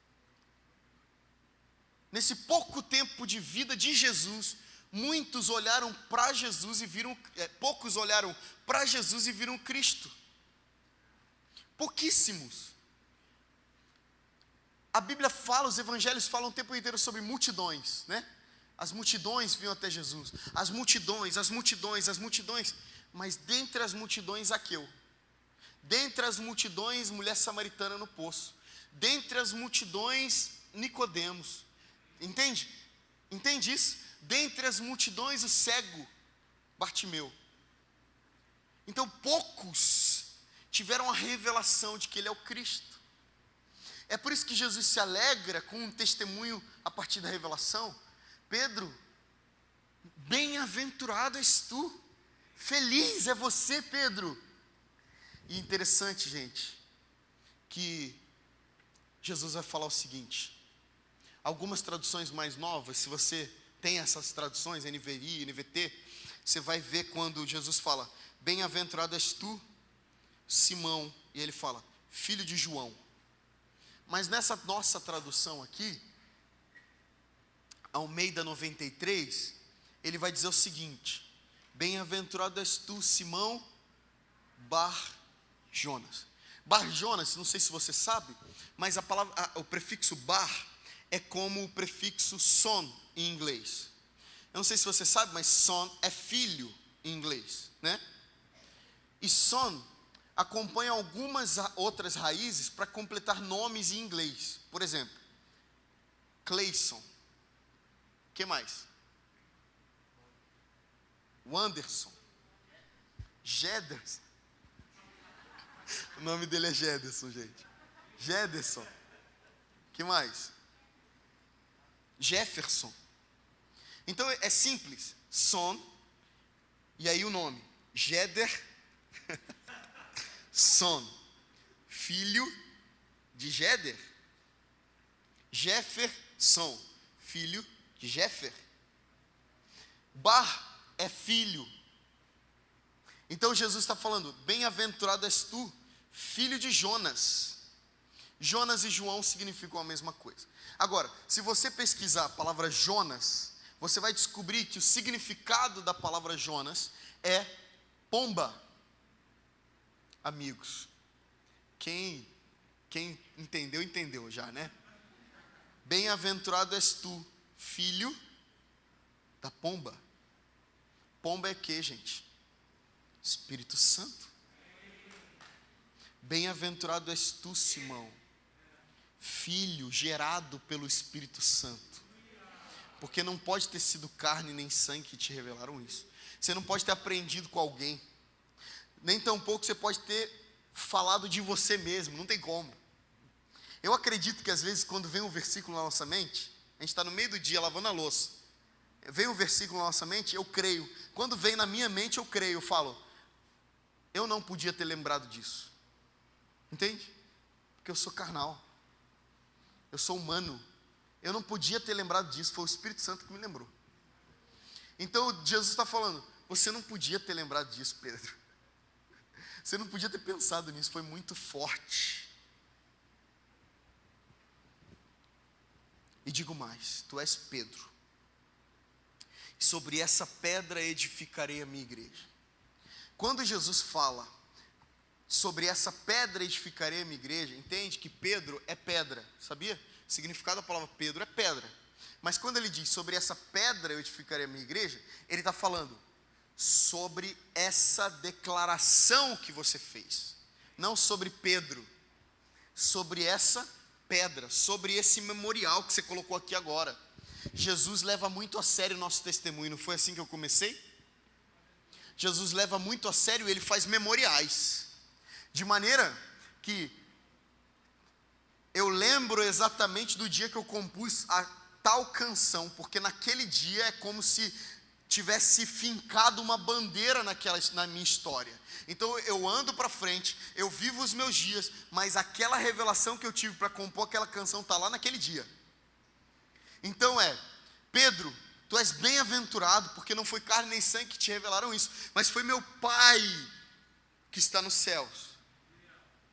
Nesse pouco tempo de vida de Jesus, muitos olharam para Jesus e viram, poucos olharam para Jesus e viram Cristo. Pouquíssimos. a Bíblia fala, os evangelhos falam o tempo inteiro sobre multidões, né? As multidões vinham até Jesus, as multidões, mas dentre as multidões, Zaqueu, dentre as multidões, mulher samaritana no poço, dentre as multidões, Nicodemos, entende isso? Dentre as multidões, o cego, Bartimeu. Então poucos tiveram a revelação de que ele é o Cristo. É por isso que Jesus se alegra com um testemunho a partir da revelação. Pedro, bem-aventurado és tu, feliz é você, Pedro. E interessante, gente, que Jesus vai falar o seguinte, algumas traduções mais novas, se você tem essas traduções, NVI, NVT, você vai ver quando Jesus fala, bem-aventurado és tu, Simão, e ele fala, filho de João. Mas nessa nossa tradução aqui, Almeida 93, ele vai dizer o seguinte, bem-aventurado és tu, Simão, Bar-Jonas. Bar-Jonas, não sei se você sabe, mas o prefixo bar é como o prefixo son em inglês. Eu não sei se você sabe, mas son é filho em inglês, né? E son acompanha algumas outras raízes para completar nomes em inglês. Por exemplo, Clayson. O que mais? Wanderson. Jederson. O nome dele é Jederson, gente. Jederson. O que mais? Jefferson. Então é simples. Son. E aí o nome. Jeder. Son. Filho de Jeder. Jefferson. Filho de Jeffer. Bar é filho. Então Jesus está falando, bem-aventurado és tu, filho de Jonas. Jonas e João significam a mesma coisa. Agora, se você pesquisar a palavra Jonas, você vai descobrir que o significado da palavra Jonas é pomba. Amigos, quem entendeu, entendeu já, né? Bem-aventurado és tu, filho da pomba. Pomba é que, gente? Espírito Santo. Bem-aventurado és tu, Simão, filho gerado pelo Espírito Santo. Porque não pode ter sido carne nem sangue que te revelaram isso. Você não pode ter aprendido com alguém. Nem tampouco você pode ter falado de você mesmo, não tem como. Eu acredito que às vezes quando vem um versículo na nossa mente, a gente está no meio do dia lavando a louça, vem um versículo na nossa mente, eu creio. Quando vem na minha mente, eu creio, eu falo, eu não podia ter lembrado disso. Entende? Porque eu sou carnal, eu sou humano, eu não podia ter lembrado disso, foi o Espírito Santo que me lembrou. Então Jesus está falando, você não podia ter lembrado disso, Pedro. Você não podia ter pensado nisso, foi muito forte. E digo mais, tu és Pedro. E sobre essa pedra edificarei a minha igreja. Quando Jesus fala sobre essa pedra edificarei a minha igreja, entende que Pedro é pedra, sabia? O significado da palavra Pedro é pedra. Mas quando ele diz sobre essa pedra eu edificarei a minha igreja, ele está falando sobre essa declaração que você fez, não sobre Pedro, sobre essa pedra, sobre esse memorial que você colocou aqui agora. Jesus leva muito a sério o nosso testemunho, não foi assim que eu comecei? Jesus leva muito a sério, ele faz memoriais, de maneira que eu lembro exatamente do dia que eu compus a tal canção, porque naquele dia é como se tivesse fincado uma bandeira na minha história. Então eu ando para frente, eu vivo os meus dias, mas aquela revelação que eu tive para compor aquela canção está lá naquele dia. Então Pedro, tu és bem-aventurado, porque não foi carne nem sangue que te revelaram isso, mas foi meu Pai que está nos céus.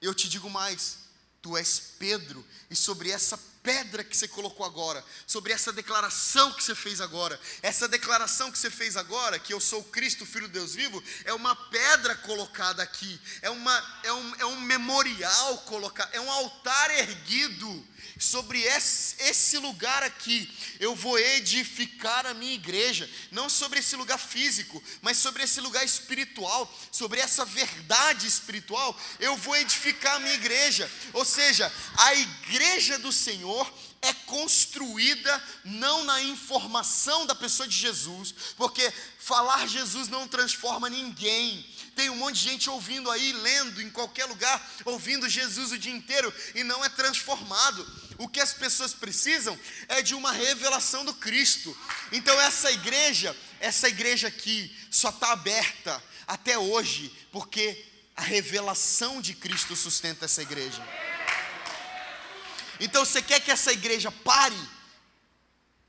Eu te digo mais, tu és Pedro, e sobre essa pedra que você colocou agora, sobre essa declaração que você fez agora, essa declaração que você fez agora, que eu sou Cristo, Filho de Deus vivo, é uma pedra colocada aqui, é um memorial colocado, é um altar erguido, sobre esse lugar aqui, eu vou edificar a minha igreja. Não sobre esse lugar físico, mas sobre esse lugar espiritual, sobre essa verdade espiritual, eu vou edificar a minha igreja. Ou seja, a igreja do Senhor é construída não na informação da pessoa de Jesus, porque falar Jesus não transforma ninguém. Tem um monte de gente ouvindo aí, lendo em qualquer lugar, ouvindo Jesus o dia inteiro e não é transformado. O que as pessoas precisam é de uma revelação do Cristo. Então essa igreja aqui só está aberta até hoje porque a revelação de Cristo sustenta essa igreja. Então você quer que essa igreja pare?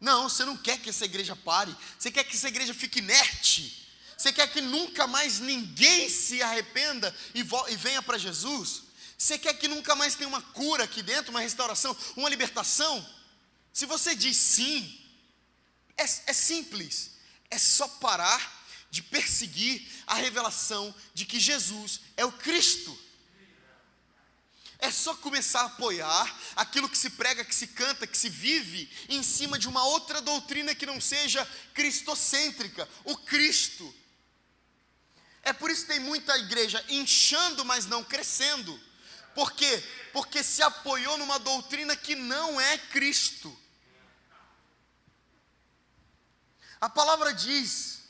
Não, você não quer que essa igreja pare. Você quer que essa igreja fique inerte. Você quer que nunca mais ninguém se arrependa e venha para Jesus? Você quer que nunca mais tenha uma cura aqui dentro, uma restauração, uma libertação? Se você diz sim, é simples. É só parar de perseguir a revelação de que Jesus é o Cristo. É só começar a apoiar aquilo que se prega, que se canta, que se vive em cima de uma outra doutrina que não seja cristocêntrica, o Cristo. É por isso que tem muita igreja inchando, mas não crescendo. Por quê? Porque se apoiou numa doutrina que não é Cristo. A palavra diz,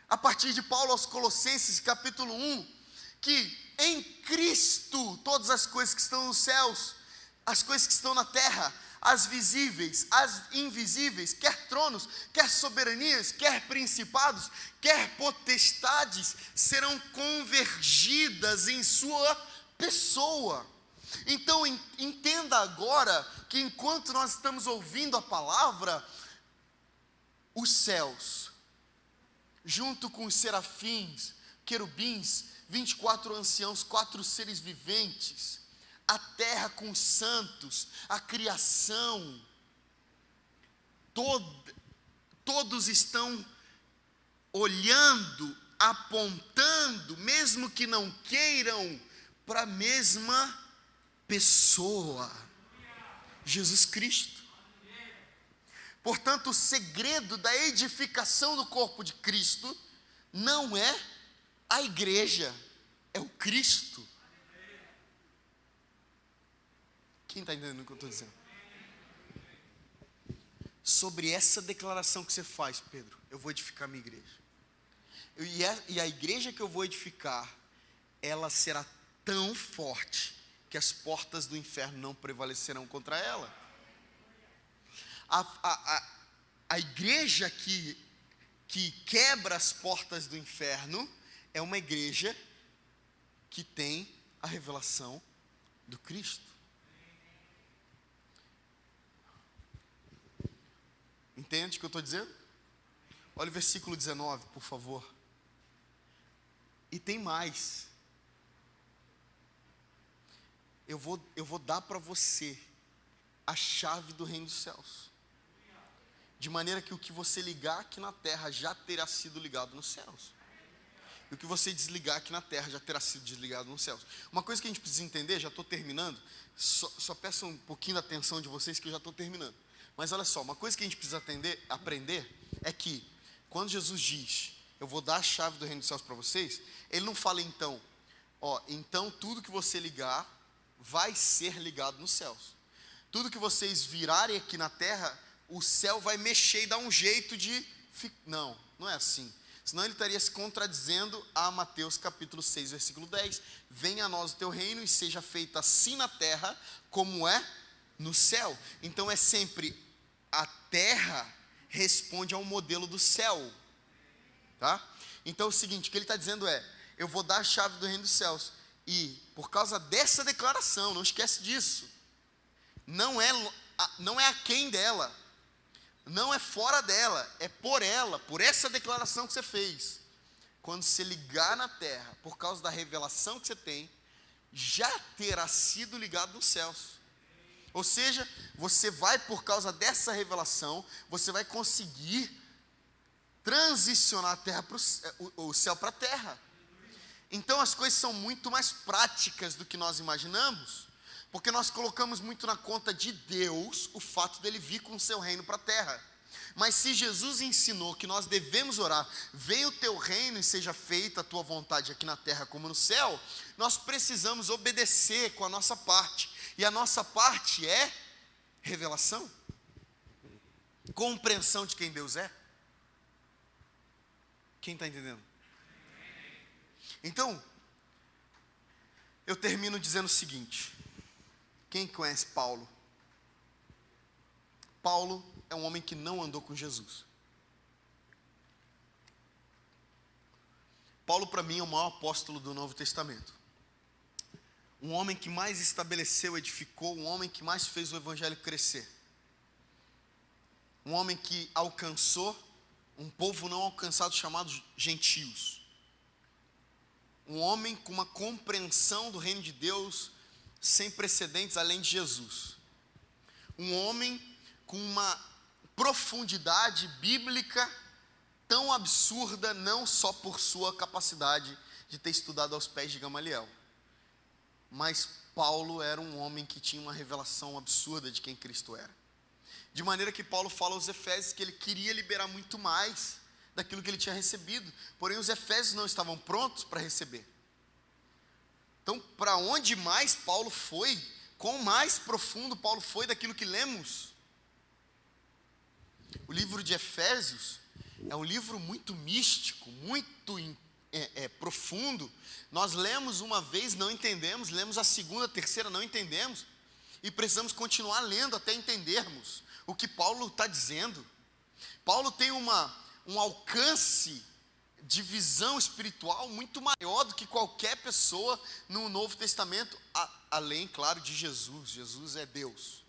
a partir de Paulo aos Colossenses, capítulo 1, que em Cristo todas as coisas que estão nos céus, as coisas que estão na terra, as visíveis, as invisíveis, quer tronos, quer soberanias, quer principados, quer potestades, serão convergidas em sua pessoa. Então entenda agora que enquanto nós estamos ouvindo a palavra, os céus, junto com os serafins, querubins, 24 anciãos, 4 seres viventes, a terra com os santos, a criação, todos estão olhando, apontando, mesmo que não queiram, para a mesma pessoa, Jesus Cristo. Portanto, o segredo da edificação do corpo de Cristo não é a igreja, é o Cristo. Quem está entendendo o que eu estou dizendo? Sobre essa declaração que você faz, Pedro, eu vou edificar a minha igreja. E a igreja que eu vou edificar, ela será tão forte que as portas do inferno não prevalecerão contra ela. A igreja que quebra as portas do inferno é uma igreja que tem a revelação do Cristo. Entende o que eu estou dizendo? Olha o versículo 19, por favor. E tem mais. Eu vou dar para você a chave do reino dos céus. De maneira que o que você ligar aqui na terra já terá sido ligado nos céus. E o que você desligar aqui na terra já terá sido desligado nos céus. Uma coisa que a gente precisa entender, já estou terminando, só peço um pouquinho da atenção de vocês que eu já estou terminando. Mas olha só, uma coisa que a gente precisa aprender é que, quando Jesus diz, eu vou dar a chave do reino dos céus para vocês, ele não fala então, então tudo que você ligar vai ser ligado nos céus. Tudo que vocês virarem aqui na terra, o céu vai mexer e dar um jeito de... Não é assim. Senão ele estaria se contradizendo a Mateus capítulo 6, versículo 10. Venha a nós o teu reino e seja feito assim na terra como é no céu. Então é sempre a terra responde a um modelo do céu. Tá? Então é o seguinte, o que ele está dizendo é, eu vou dar a chave do reino dos céus. E por causa dessa declaração, não esquece disso. Não é aquém dela. Não é fora dela, é por ela, por essa declaração que você fez. Quando você ligar na terra, por causa da revelação que você tem, já terá sido ligado nos céus. Ou seja, você vai, por causa dessa revelação, você vai conseguir transicionar a terra o céu para a terra. Então as coisas são muito mais práticas do que nós imaginamos, Porque nós colocamos muito na conta de Deus o fato dele vir com o seu reino para a terra. Mas se Jesus ensinou que nós devemos orar, venha o teu reino e seja feita a tua vontade aqui na terra como no céu, nós precisamos obedecer com a nossa parte. E a nossa parte é revelação, compreensão de quem Deus é. Quem está entendendo? Então, eu termino dizendo o seguinte: quem conhece Paulo? Paulo é um homem que não andou com Jesus. Paulo, para mim, é o maior apóstolo do Novo Testamento. Um homem que mais estabeleceu, edificou, um homem que mais fez o evangelho crescer. Um homem que alcançou um povo não alcançado chamado gentios. Um homem com uma compreensão do reino de Deus sem precedentes além de Jesus. Um homem com uma profundidade bíblica tão absurda, não só por sua capacidade de ter estudado aos pés de Gamaliel, mas Paulo era um homem que tinha uma revelação absurda de quem Cristo era. De maneira que Paulo fala aos Efésios que ele queria liberar muito mais daquilo que ele tinha recebido, porém os Efésios não estavam prontos para receber. Então, para onde mais Paulo foi, quão mais profundo Paulo foi daquilo que lemos. O livro de Efésios é um livro muito místico, muito profundo. Nós lemos uma vez, não entendemos, lemos a segunda, a terceira, não entendemos, e precisamos continuar lendo até entendermos o que Paulo está dizendo. Paulo tem um alcance de visão espiritual muito maior do que qualquer pessoa no Novo Testamento, além, claro, de Jesus. Jesus é Deus.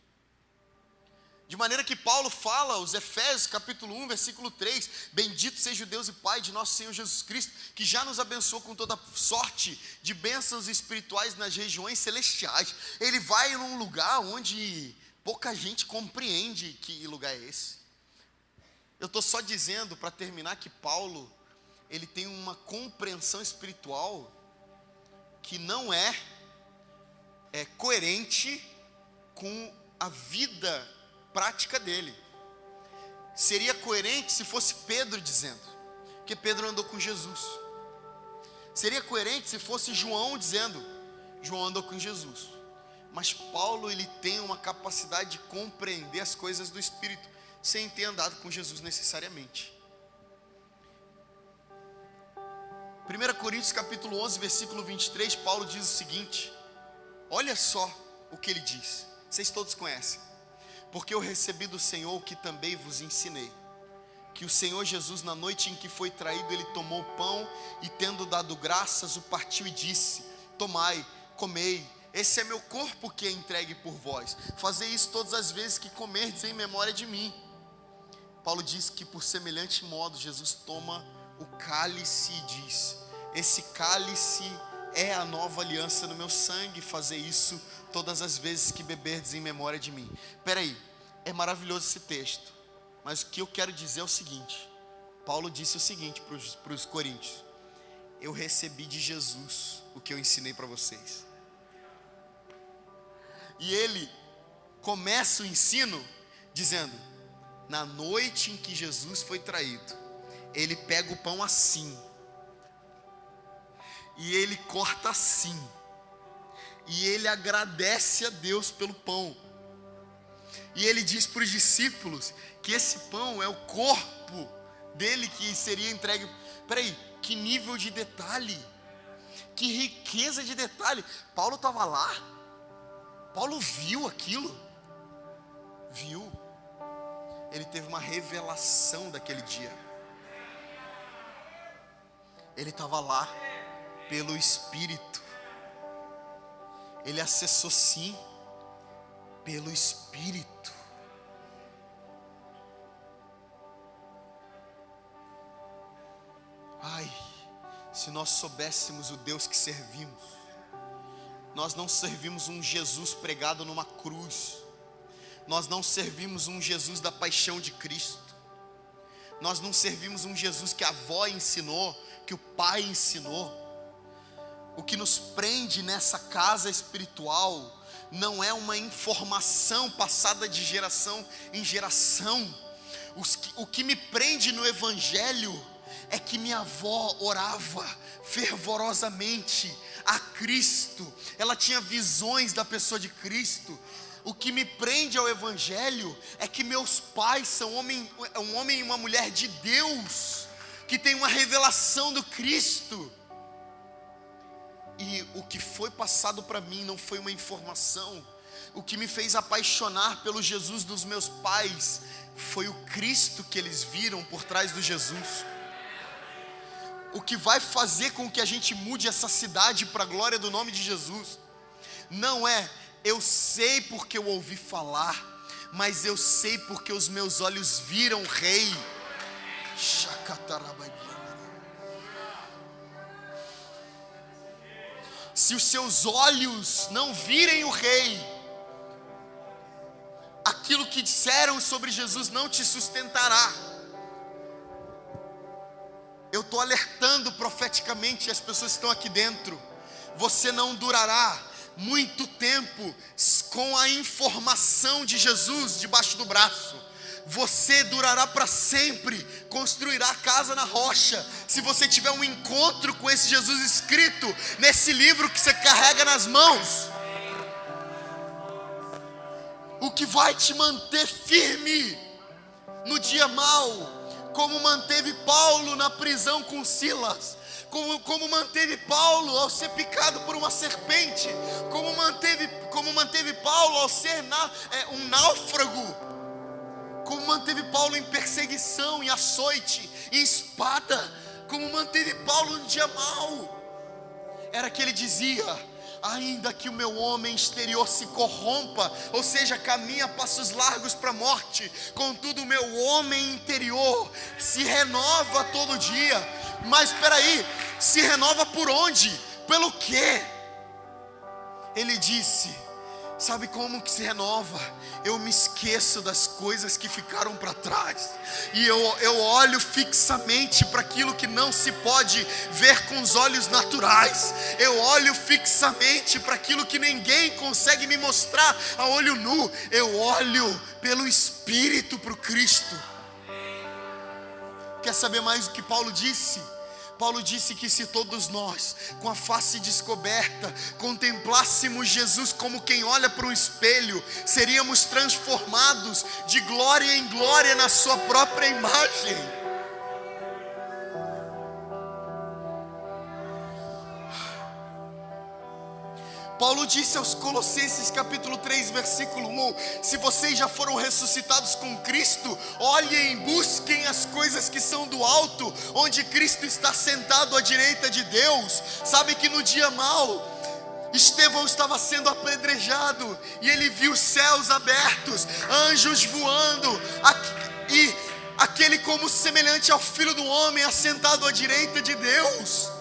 De maneira que Paulo fala, os Efésios capítulo 1, versículo 3, bendito seja o Deus e Pai de nosso Senhor Jesus Cristo, que já nos abençoou com toda sorte de bênçãos espirituais nas regiões celestiais. Ele vai num lugar onde pouca gente compreende que lugar é esse. Eu estou só dizendo, para terminar, que Paulo, ele tem uma compreensão espiritual que não é coerente com a vida prática dele. Seria coerente se fosse Pedro dizendo, porque Pedro andou com Jesus. Seria coerente se fosse João dizendo, João andou com Jesus. Mas Paulo, ele tem uma capacidade de compreender as coisas do Espírito, sem ter andado com Jesus necessariamente. 1 Coríntios capítulo 11, versículo 23, Paulo diz o seguinte, olha só o que ele diz, vocês todos conhecem. Porque eu recebi do Senhor o que também vos ensinei, que o Senhor Jesus, na noite em que foi traído, ele tomou o pão e, tendo dado graças, o partiu e disse, tomai, comei, esse é meu corpo que é entregue por vós, fazei isso todas as vezes que comerdes em memória de mim. Paulo diz que por semelhante modo Jesus toma o cálice e diz, esse cálice é a nova aliança no meu sangue, fazer isso todas as vezes que beberdes em memória de mim. Espera aí, é maravilhoso esse texto, mas o que eu quero dizer é o seguinte, Paulo disse o seguinte para os coríntios, eu recebi de Jesus o que eu ensinei para vocês. E ele começa o ensino dizendo, na noite em que Jesus foi traído, ele pega o pão assim, e ele corta assim, e ele agradece a Deus pelo pão, e ele diz para os discípulos que esse pão é o corpo dele que seria entregue. Peraí, que nível de detalhe, que riqueza de detalhe. Paulo estava lá, Paulo viu aquilo, viu, ele teve uma revelação daquele dia, ele estava lá pelo Espírito, ele acessou sim pelo Espírito. Ai, se nós soubéssemos o Deus que servimos, nós não servimos um Jesus pregado numa cruz, nós não servimos um Jesus da paixão de Cristo, nós não servimos um Jesus que a avó ensinou, que o pai ensinou. O que nos prende nessa casa espiritual não é uma informação passada de geração em geração. O que me prende no Evangelho é que minha avó orava fervorosamente a Cristo, ela tinha visões da pessoa de Cristo. O que me prende ao Evangelho é que meus pais são um homem e uma mulher de Deus, que tem uma revelação do Cristo. E o que foi passado para mim não foi uma informação. O que me fez apaixonar pelo Jesus dos meus pais foi o Cristo que eles viram por trás do Jesus. O que vai fazer com que a gente mude essa cidade para a glória do nome de Jesus não é eu sei porque eu ouvi falar, mas eu sei porque os meus olhos viram o Rei. Se os seus olhos não virem o Rei, aquilo que disseram sobre Jesus não te sustentará. Eu estou alertando profeticamente as pessoas que estão aqui dentro. Você não durará muito tempo com a informação de Jesus debaixo do braço. Você durará para sempre, construirá casa na rocha, se você tiver um encontro com esse Jesus escrito nesse livro que você carrega nas mãos. O que vai te manter firme no dia mau, como manteve Paulo na prisão com Silas, como manteve Paulo ao ser picado por uma serpente, como manteve Paulo ao ser um náufrago, como manteve Paulo em perseguição, em açoite, em espada, como manteve Paulo no dia mau, era que ele dizia: ainda que o meu homem exterior se corrompa, ou seja, caminha passos largos para a morte, contudo o meu homem interior se renova todo dia. Mas espera aí, se renova por onde? Pelo quê? Ele disse: sabe como que se renova? Eu me esqueço das coisas que ficaram para trás, e eu olho fixamente para aquilo que não se pode ver com os olhos naturais. Eu olho fixamente para aquilo que ninguém consegue me mostrar a olho nu. Eu olho pelo Espírito para o Cristo. Quer saber mais do que Paulo disse? Paulo disse que se todos nós, com a face descoberta, contemplássemos Jesus como quem olha para um espelho, seríamos transformados de glória em glória na sua própria imagem. Paulo disse aos Colossenses capítulo 3 versículo 1: se vocês já foram ressuscitados com Cristo, olhem, busquem as coisas que são do alto, onde Cristo está sentado à direita de Deus. Sabe que no dia mau, Estevão estava sendo apedrejado, e ele viu os céus abertos, anjos voando, e aquele como semelhante ao Filho do Homem assentado à direita de Deus.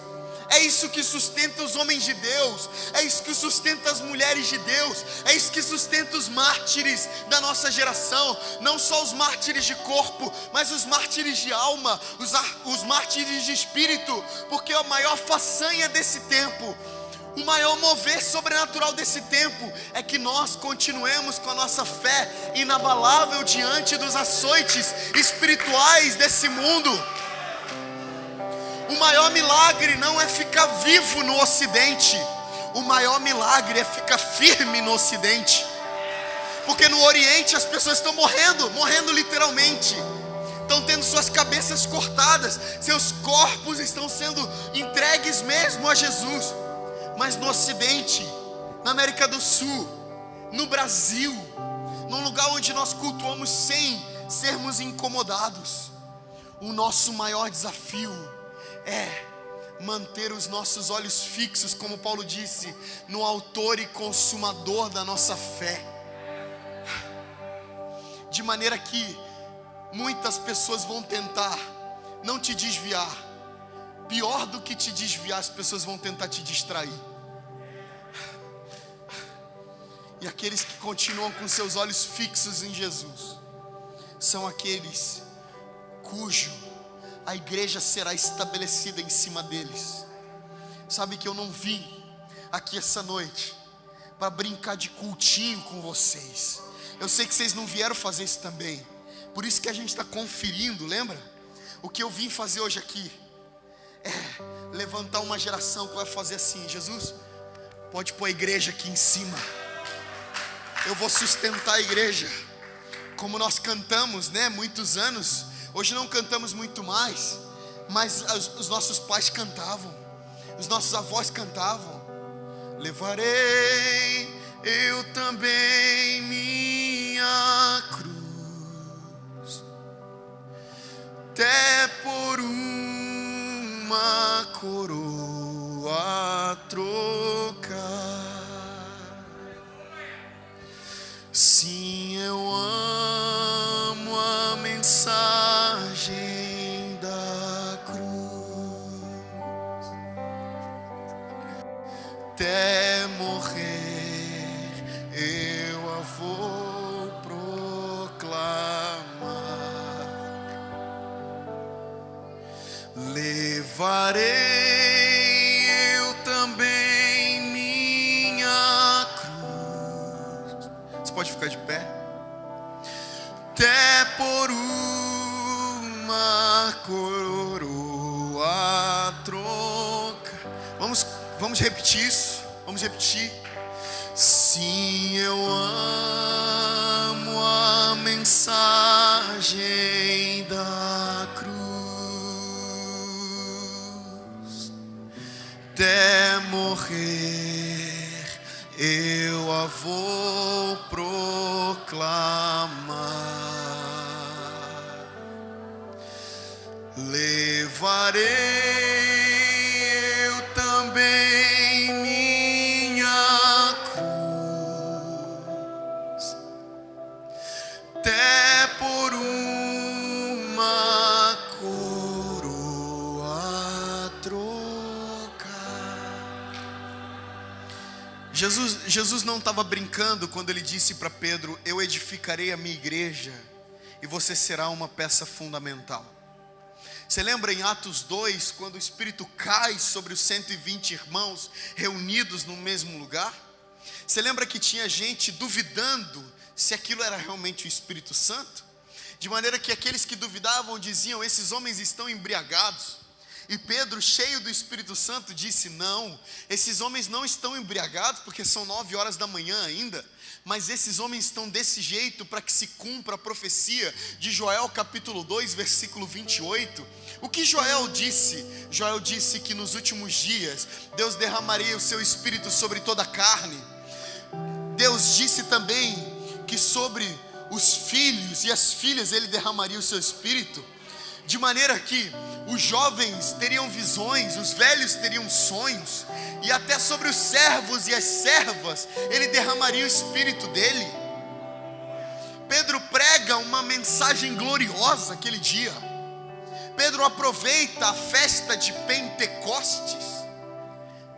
É isso que sustenta os homens de Deus, é isso que sustenta as mulheres de Deus, é isso que sustenta os mártires da nossa geração. Não só os mártires de corpo, mas os mártires de alma, os mártires de espírito, porque a maior façanha desse tempo, o maior mover sobrenatural desse tempo, é que nós continuemos com a nossa fé inabalável diante dos açoites espirituais desse mundo. O maior milagre não é ficar vivo no Ocidente, o maior milagre é ficar firme no Ocidente. Porque no Oriente as pessoas estão morrendo literalmente, estão tendo suas cabeças cortadas, seus corpos estão sendo entregues mesmo a Jesus. Mas no Ocidente, na América do Sul, no Brasil, num lugar onde nós cultuamos sem sermos incomodados, o nosso maior desafio é manter os nossos olhos fixos, como Paulo disse, no autor e consumador da nossa fé. De maneira que muitas pessoas vão tentar não te desviar. Pior do que te desviar, as pessoas vão tentar te distrair. E aqueles que continuam com seus olhos fixos em Jesus são aqueles a igreja será estabelecida em cima deles. Sabe que eu não vim aqui essa noite para brincar de cultinho com vocês. Eu sei que vocês não vieram fazer isso também. Por isso que a gente está conferindo, lembra? O que eu vim fazer hoje aqui é levantar uma geração que vai fazer assim: Jesus, pode pôr a igreja aqui em cima. Eu vou sustentar a igreja. Como nós cantamos, né? Muitos anos. Hoje não cantamos muito mais, mas os nossos pais cantavam, os nossos avós cantavam. Levarei eu também minha cruz, até por uma coroa trocar. Sim, eu amo a mensagem da cruz, até morrer eu a vou proclamar. Levarei eu também minha cruz. Você pode ficar de pé? Até por uma coroa troca. Vamos repetir isso. Vamos repetir. Sim, eu amo a mensagem da cruz, até morrer eu a vou proclamar. Levarei eu também minha cruz, até por uma coroa trocar. Jesus não estava brincando quando ele disse para Pedro: eu edificarei a minha igreja e você será uma peça fundamental. Você lembra em Atos 2, quando o Espírito cai sobre os 120 irmãos reunidos no mesmo lugar? Você lembra que tinha gente duvidando se aquilo era realmente o Espírito Santo? De maneira que aqueles que duvidavam diziam: esses homens estão embriagados. E Pedro, cheio do Espírito Santo, disse: não, esses homens não estão embriagados, porque são 9 horas da manhã ainda. Mas esses homens estão desse jeito para que se cumpra a profecia de Joel capítulo 2, versículo 28. O que Joel disse? Joel disse que nos últimos dias Deus derramaria o seu Espírito sobre toda a carne. Deus disse também que sobre os filhos e as filhas Ele derramaria o seu Espírito, de maneira que os jovens teriam visões, os velhos teriam sonhos, e até sobre os servos e as servas Ele derramaria o Espírito dele. Pedro prega uma mensagem gloriosa aquele dia. Pedro aproveita a festa de Pentecostes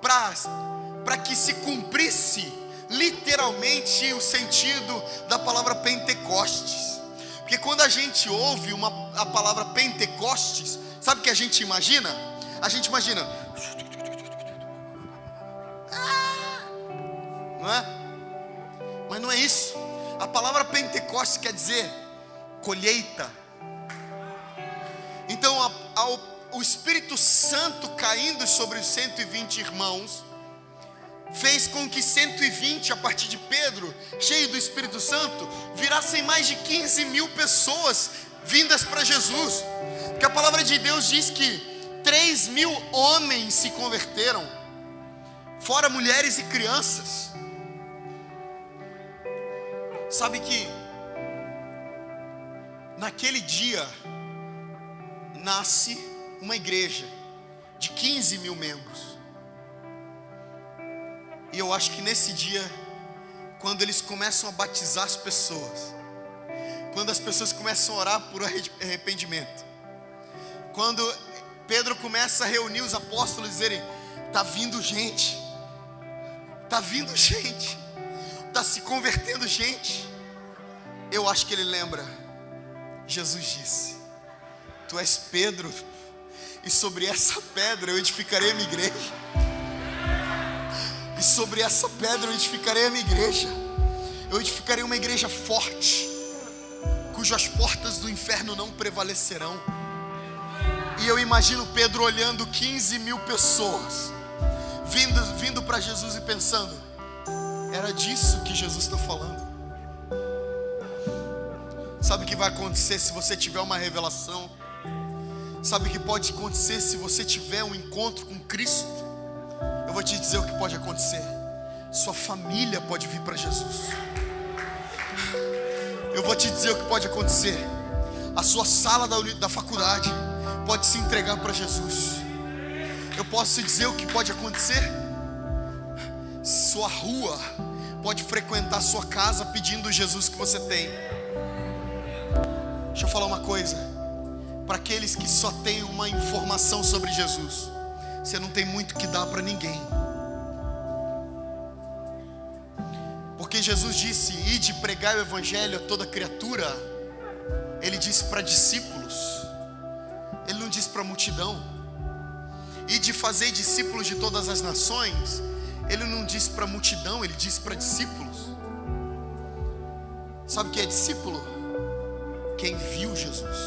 para que se cumprisse literalmente o sentido da palavra Pentecostes. Porque quando a gente ouve a palavra Pentecostes, sabe o que a gente imagina? A gente imagina, não é? Mas não é isso. A palavra Pentecostes quer dizer colheita. Então o Espírito Santo caindo sobre os 120 irmãos fez com que 120, a partir de Pedro, cheio do Espírito Santo, virassem mais de 15 mil pessoas vindas para Jesus. Porque a palavra de Deus diz que 3 mil homens se converteram, fora mulheres e crianças. Sabe que naquele dia nasce uma igreja de 15 mil membros. E eu acho que nesse dia, quando eles começam a batizar as pessoas, quando as pessoas começam a orar por arrependimento, quando Pedro começa a reunir os apóstolos e dizerem: está vindo gente, está se convertendo gente. Eu acho que ele lembra, Jesus disse: tu és Pedro, e sobre essa pedra eu edificarei a minha igreja. e sobre essa pedra eu edificarei a minha igreja. Eu edificarei uma igreja forte, cujas portas do inferno não prevalecerão. E eu imagino Pedro olhando 15.000 pessoas, vindo para Jesus e pensando: era disso que Jesus está falando. Sabe o que vai acontecer se você tiver uma revelação? Sabe o que pode acontecer se você tiver um encontro com Cristo? Eu vou te dizer o que pode acontecer. Sua família pode vir para Jesus. Eu vou te dizer o que pode acontecer. A sua sala da faculdade pode se entregar para Jesus. Eu posso te dizer o que pode acontecer. Sua rua pode frequentar sua casa pedindo o Jesus que você tem. Deixa eu falar uma coisa. Para aqueles que só têm uma informação sobre Jesus, você não tem muito que dar para ninguém. Porque Jesus disse: ide pregar o evangelho a toda criatura. Ele disse para discípulos. Ele não disse para a multidão. Ide fazer discípulos de todas as nações. Ele não disse para a multidão, ele disse para discípulos. Sabe o que é discípulo? Quem viu Jesus,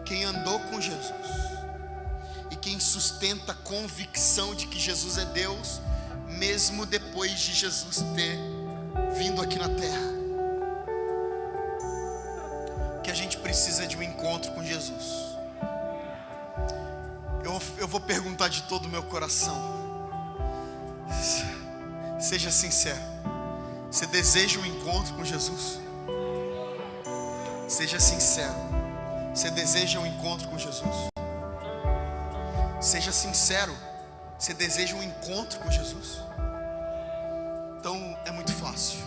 quem andou com Jesus e quem sustenta a convicção de que Jesus é Deus, mesmo depois de Jesus ter vindo aqui na terra. Que a gente precisa de um encontro com Jesus. Eu vou perguntar de todo o meu coração. Seja sincero. Você deseja um encontro com Jesus? Seja sincero. Você deseja um encontro com Jesus? Seja sincero. Você deseja um encontro com Jesus? Então é muito fácil.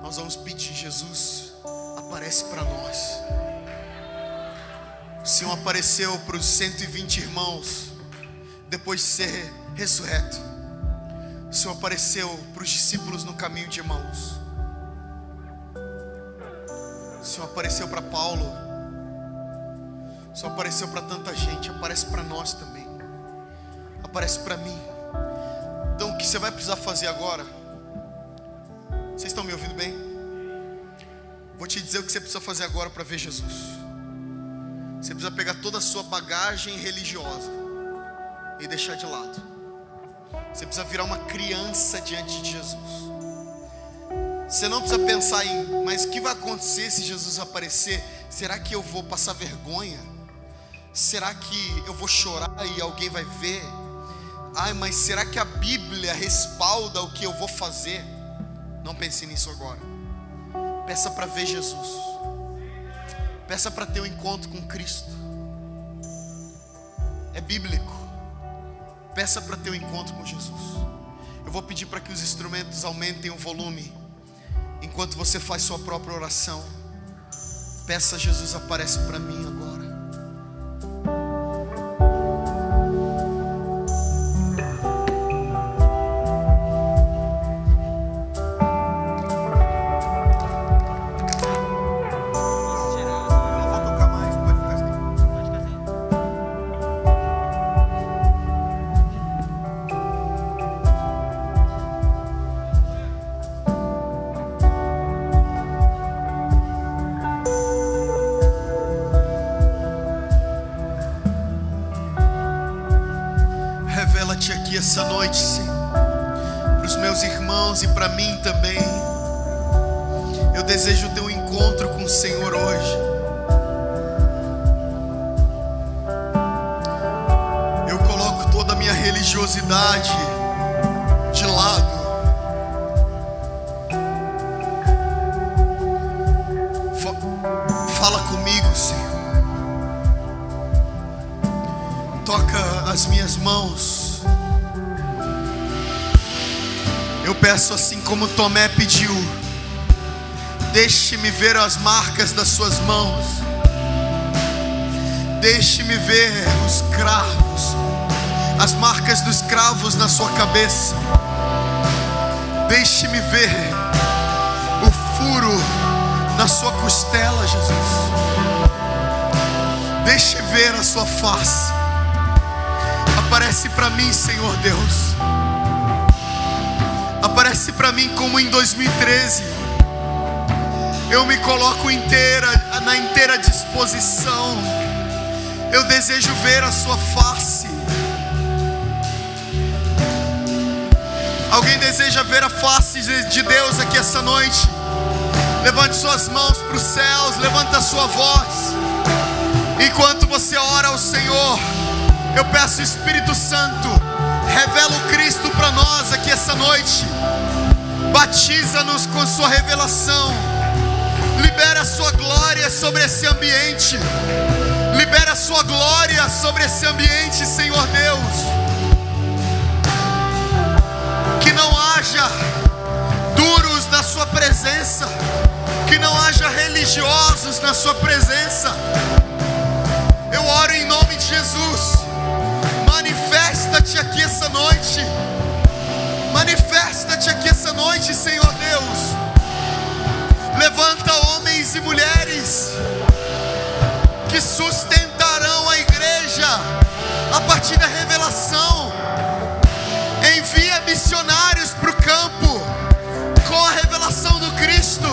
Nós vamos pedir: Jesus, aparece para nós. O Senhor apareceu para os 120 irmãos depois de ser ressurreto. O Senhor apareceu para os discípulos no caminho de Emaús. O Senhor apareceu para Paulo. O Senhor apareceu para tanta gente. Aparece para nós também. Aparece para mim. Então o que você vai precisar fazer agora? Vocês estão me ouvindo bem? Vou te dizer o que você precisa fazer agora para ver Jesus. Você precisa pegar toda a sua bagagem religiosa e deixar de lado. Você precisa virar uma criança diante de Jesus. Você não precisa pensar em: mas o que vai acontecer se Jesus aparecer? Será que eu vou passar vergonha? Será que eu vou chorar e alguém vai ver? Ai, mas será que a Bíblia respalda o que eu vou fazer? Não pense nisso agora. Peça para ver Jesus. Peça para ter um encontro com Cristo. É bíblico. Peça para ter um encontro com Jesus. Eu vou pedir para que os instrumentos aumentem o volume. Enquanto você faz sua própria oração, peça: Jesus, aparece para mim agora. Revela-te aqui essa noite, Senhor, para os meus irmãos e para mim também. Eu desejo ter um encontro com o Senhor hoje. Eu coloco toda a minha religiosidade de lado. Fala comigo, Senhor. Toca as minhas mãos. Eu peço assim como Tomé pediu: deixe-me ver as marcas das suas mãos. Deixe-me ver os cravos, as marcas dos cravos na sua cabeça. Deixe-me ver o furo na sua costela, Jesus. Deixe ver a sua face. Aparece para mim, Senhor Deus. acontece para mim como em 2013. Eu me coloco na inteira disposição. Eu desejo ver a sua face. Alguém deseja ver a face de Deus aqui essa noite? Levante suas mãos para os céus, levanta a sua voz. Enquanto você ora ao Senhor, eu peço, Espírito Santo, revela o Cristo para nós aqui essa noite. Batiza-nos com sua revelação. Libera a sua glória sobre esse ambiente. Libera a sua glória sobre esse ambiente, Senhor Deus. Que não haja duros na sua presença. Que não haja religiosos na sua presença. Eu oro em nome de Jesus. Manifesta-te aqui essa noite. Manifesta-te aqui essa noite, Senhor Deus. Levanta homens e mulheres que sustentarão a igreja a partir da revelação. Envia missionários para o campo com a revelação do Cristo.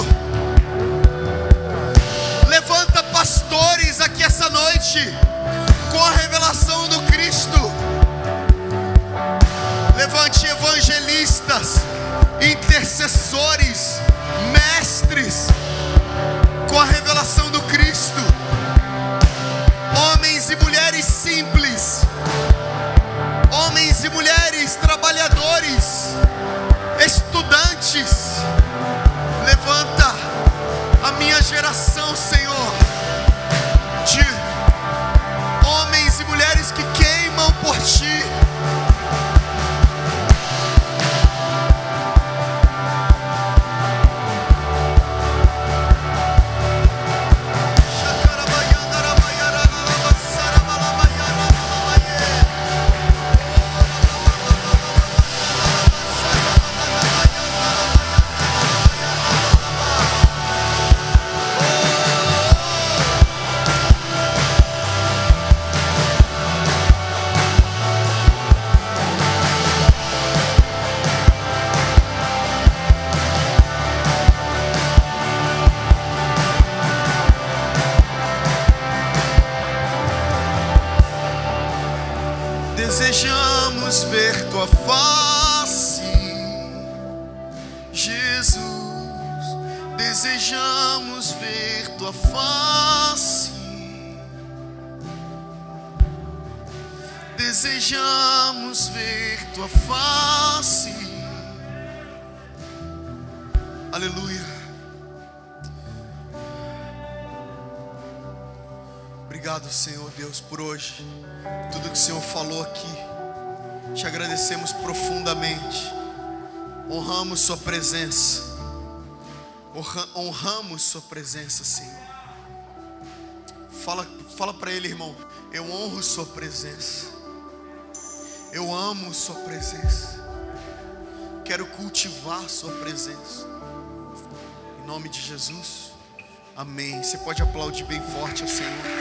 Levanta pastores aqui essa noite com a revelação do Cristo. Levante evangelistas, intercessores, mestres com a revelação do Cristo. Homens e mulheres simples, homens e mulheres trabalhadores, estudantes. Levanta a minha geração, Senhor, de homens e mulheres que queimam por Ti. Desejamos ver Tua face, Jesus. Desejamos ver Tua face. Desejamos ver Tua face. Aleluia. Obrigado, Senhor Deus, por hoje. Tudo que o Senhor falou aqui, te agradecemos profundamente. Honramos Sua presença. Honramos Sua presença, Senhor. Fala para Ele, irmão. Eu honro Sua presença. Eu amo Sua presença. Quero cultivar Sua presença. Em nome de Jesus. Amém. Você pode aplaudir bem forte ao Senhor.